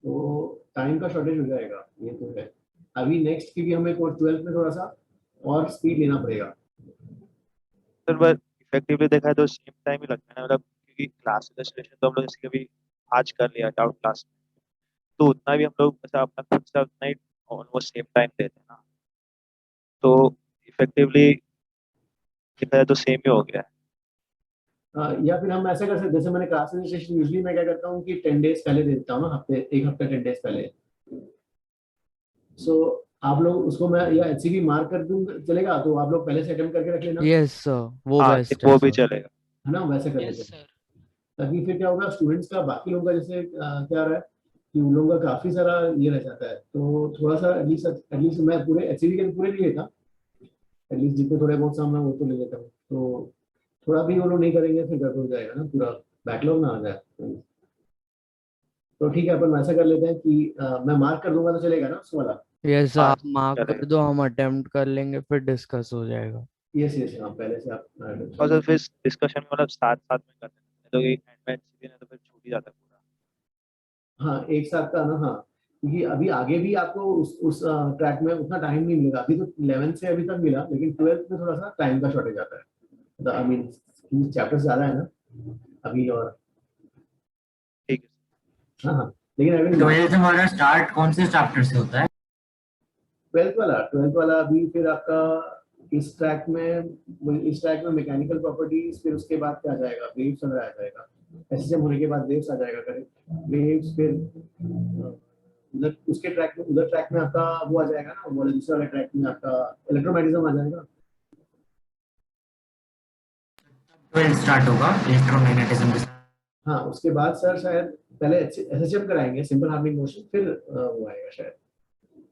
तो टाइम का शॉर्टेज हो जाएगा, ये तो है। अभी नेक्स्ट क्योंकि हमें 12th में थोड़ा सा और स्पीड लेना पड़ेगा। सर बस इफेक्टिवली देखा है तो सेम टाइम ही लगता है ना, मतलब क्योंकि क्लास इलस्ट्रेशन तो हम लोग जैसे कभी आज कर लिया डाउट क्लास में, तो उतना भी हम लोग ऐसा अपना खुद से उतना ही ऑलमोस्ट सेम टाइम देते हैं ना, तो इफेक्टिवली देखा जाए तो सेम ही हो गया है। या फिर हम ऐसा कर सकते, जैसे मैंने क्लास रजिस्ट्रेशन यूजुअली मैं क्या करता हूँ कि 10 डेज पहले दे देता हूँ ना, एक हफ्ता 10 डेज पहले। सो आप लोग उसको मैं या एचसीवी मार्क कर दूं चलेगा, तो आप लोग पहले से अटेम्प्ट करके रख लेना। यस सर वो हाँ बेस्ट वो है भी सर। चलेगा। है ना, वैसे कर लेते हैं, ताकि फिर क्या होगा स्टूडेंट्स का बाकी लोगों का जैसे क्या रहा है कि उन लोगों का काफी सारा ये रह जाता है, तो थोड़ा सा एटलीस्ट मैं पूरे एचसीवी के पूरे नहीं लेता, एटलीस्ट जितने थोड़े बहुत सामने वो तो ले लेता हूँ, तो थोड़ा भी वो लोग नहीं करेंगे फिर गड़बड़ हो जाएगा ना, पूरा बैकलॉग ना आ जाए। तो ठीक है, अपन वैसा कर लेते हैं कि मैं मार्क कर दूंगा तो चलेगा ना उसको वाला। यस हाँ आप मार्क कर चलेगा। दो, हम अटेम्प्ट कर लेंगे फिर डिस्कस हो जाएगा। यस यस, हाँ पहले से आप और सर फिर डिस्कशन मतलब साथ साथ में कर देते हैं, तो एंड में एचसीवी ना तो फिर छूट ही जाता है पूरा। हाँ एक साथ का ना, हाँ क्योंकि अभी आगे भी आपको उस ट्रैक में उतना टाइम नहीं मिलेगा, अभी तो 11th से अभी तक मिला, लेकिन 12th में थोड़ा सा टाइम का शॉर्टेज आता है, आई मीन चैप्टर्स ज्यादा है ना अभी, और ठीक है। हाँ लेकिन अभी तो वजह से हमारा स्टार्ट कौन से चैप्टर से होता है? 12th वाला अभी फिर आपका इस ट्रैक में मैकेनिकल प्रॉपर्टीज, फिर उसके बाद क्या आ जाएगा, वेव्स वगैरह आ जाएगा, एसएसएम होने के बाद वेव्स आ जाएगा, करेक्ट वेव्स, फिर उधर उसके ट्रैक में उधर ट्रैक में आपका वो आ जाएगा ना, वो दूसरे वाले ट्रैक में आपका इलेक्ट्रोमैग्नेटिज्म आ जाएगा। 12 स्टार्ट होगा इलेक्ट्रोमैग्नेटिज्म के साथ। हाँ उसके बाद सर शायद पहले एसएचएम कराएंगे, सिंपल हार्मोनिक मोशन, फिर वो आएगा शायद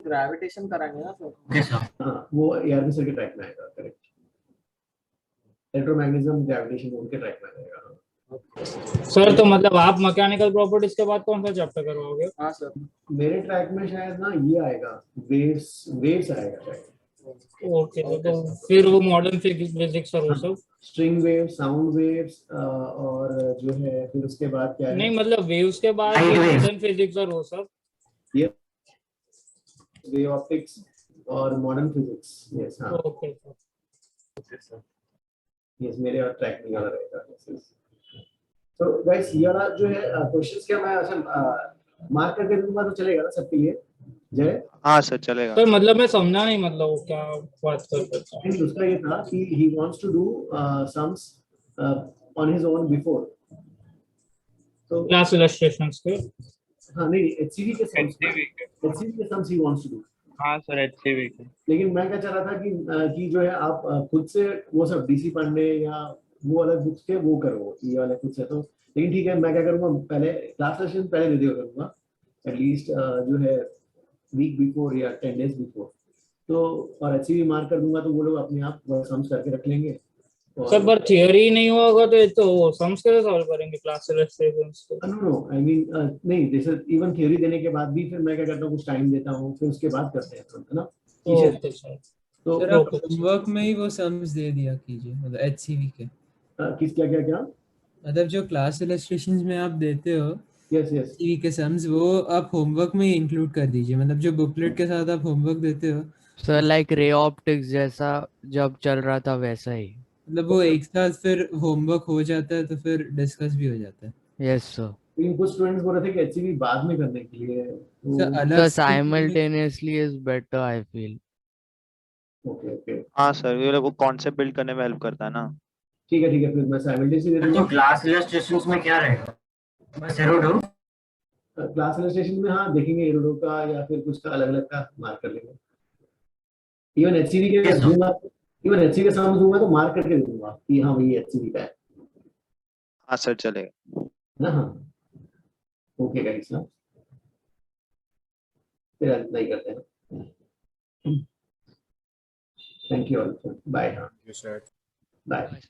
ग्रेविटेशन कराएंगे ना सर। Okay sir. हाँ वो एआरबी सर के ट्रैक में आएगा, करेक्ट, इलेक्ट्रोमैग्नेटिज्म ग्रेविटेशन उनके ट्रैक में आएगा। सर तो मतलब आप मैकेनिकल प्रॉपर्टीज के बाद कौन सा चैप्टर करवाओगे? हाँ सर, मेरे ट्रैक में शायद ना ये आएगा, वेव्स आएगा शायद। ओके तो फिर वो मॉडर्न फिजिक्स और वो सब स्ट्रिंग वेव, साउंड वेव्स, और जो है फिर उसके बाद क्या है, नहीं मतलब वेव्स के बाद मॉडर्न फिजिक्स और वो सब, ये वेव ऑप्टिक्स और मॉडर्न फिजिक्स। यस हाँ ओके सर। यस मेरे और ट्रैक में वाला रहेगा। तो गाइस ये वाला जो है क्वेश्चंस क्या मैं ऐसा मार्क करके दूंगा तो चलेगा ना सबके लिए? जय हाँ सर चलेगा। तो मतलब मैं समझा नहीं, मतलब वो क्या बात कर रहे थे? उसका ये था कि he wants to do sums on his own before, तो क्लास इलस्ट्रेशंस के, हाँ नहीं एचसीवी के sums he wants to do। हाँ सर एचसीवी के। लेकिन मैं क्या चाह रहा था कि जो है आप खुद से वो सब डीसी पांडे या वो अलग बुक्स के वो करो, ये वाले खुद से, तो लेकिन ठीक है मैं क्या करूँगा, पहले क्लास सेशन पहले दे दिया करूँगा एटलीस्ट जो है वीक बिफोर या 10 डेज बिफोर, तो और एचसीवी मार्क कर दूंगा तो वो लोग अपने आप सम्स करके रख लेंगे। सर पर थियरी नहीं होगा तो सम्स कैसे सॉल्व करेंगे क्लास इलस्ट्रेशंस को? नो आई मीन नहीं, जैसे इवन थ्योरी देने के बाद भी फिर मैं क्या करता हूँ कुछ टाइम देता हूँ, फिर उसके बाद करते हैं है ना। Okay sir. तो सर आप होमवर्क में ही वो सम्स दे दिया कीजिए, मतलब एचसीवी के किस क्या मतलब जो क्लास इलस्ट्रेशंस में आप देते हो यस एचसीवी के सम्स, वो आप होमवर्क में ही इंक्लूड कर दीजिए, मतलब जो बुकलेट के साथ आप होमवर्क देते हो सर लाइक रे ऑप्टिक्स जैसा जब चल रहा था वैसा ही। मतलब वो एक साथ फिर होमवर्क हो जाता है तो फिर डिस्कस भी हो जाता है। Yes sir. लेकिन कुछ स्टूडेंट्स बोल रहे थे कि एचसीवी बाद में करने के लिए सर तो अलग सर से simultaneously is better I feel. Okay okay हाँ सर, ये वो कॉन्सेप्ट बिल्ड करने में हेल्प करता है ना। ठीक है फिर मैं साइमल्टेनियसली दे तो दूंगा। क्लास इलस्ट्रेशंस में क्या रहेगा? बस एरोडो? क्लास इलस्ट्रेशन में हाँ देखेंगे एरोडो का या फिर कुछ का अलग अलग का मार्क कर लेंगे। इवन एचसीवी के Yes, sir. दूंगा, इवन एचसीवी का सम दूंगा तो मार्क करके दे दूंगा कि हाँ वही एचसीवी का है हाँ सर चलेगा। ना। हाँ ओके गाइस ना, फिर इतना ही करते हैं। Thank you all, bye. हाँ You said. बाय।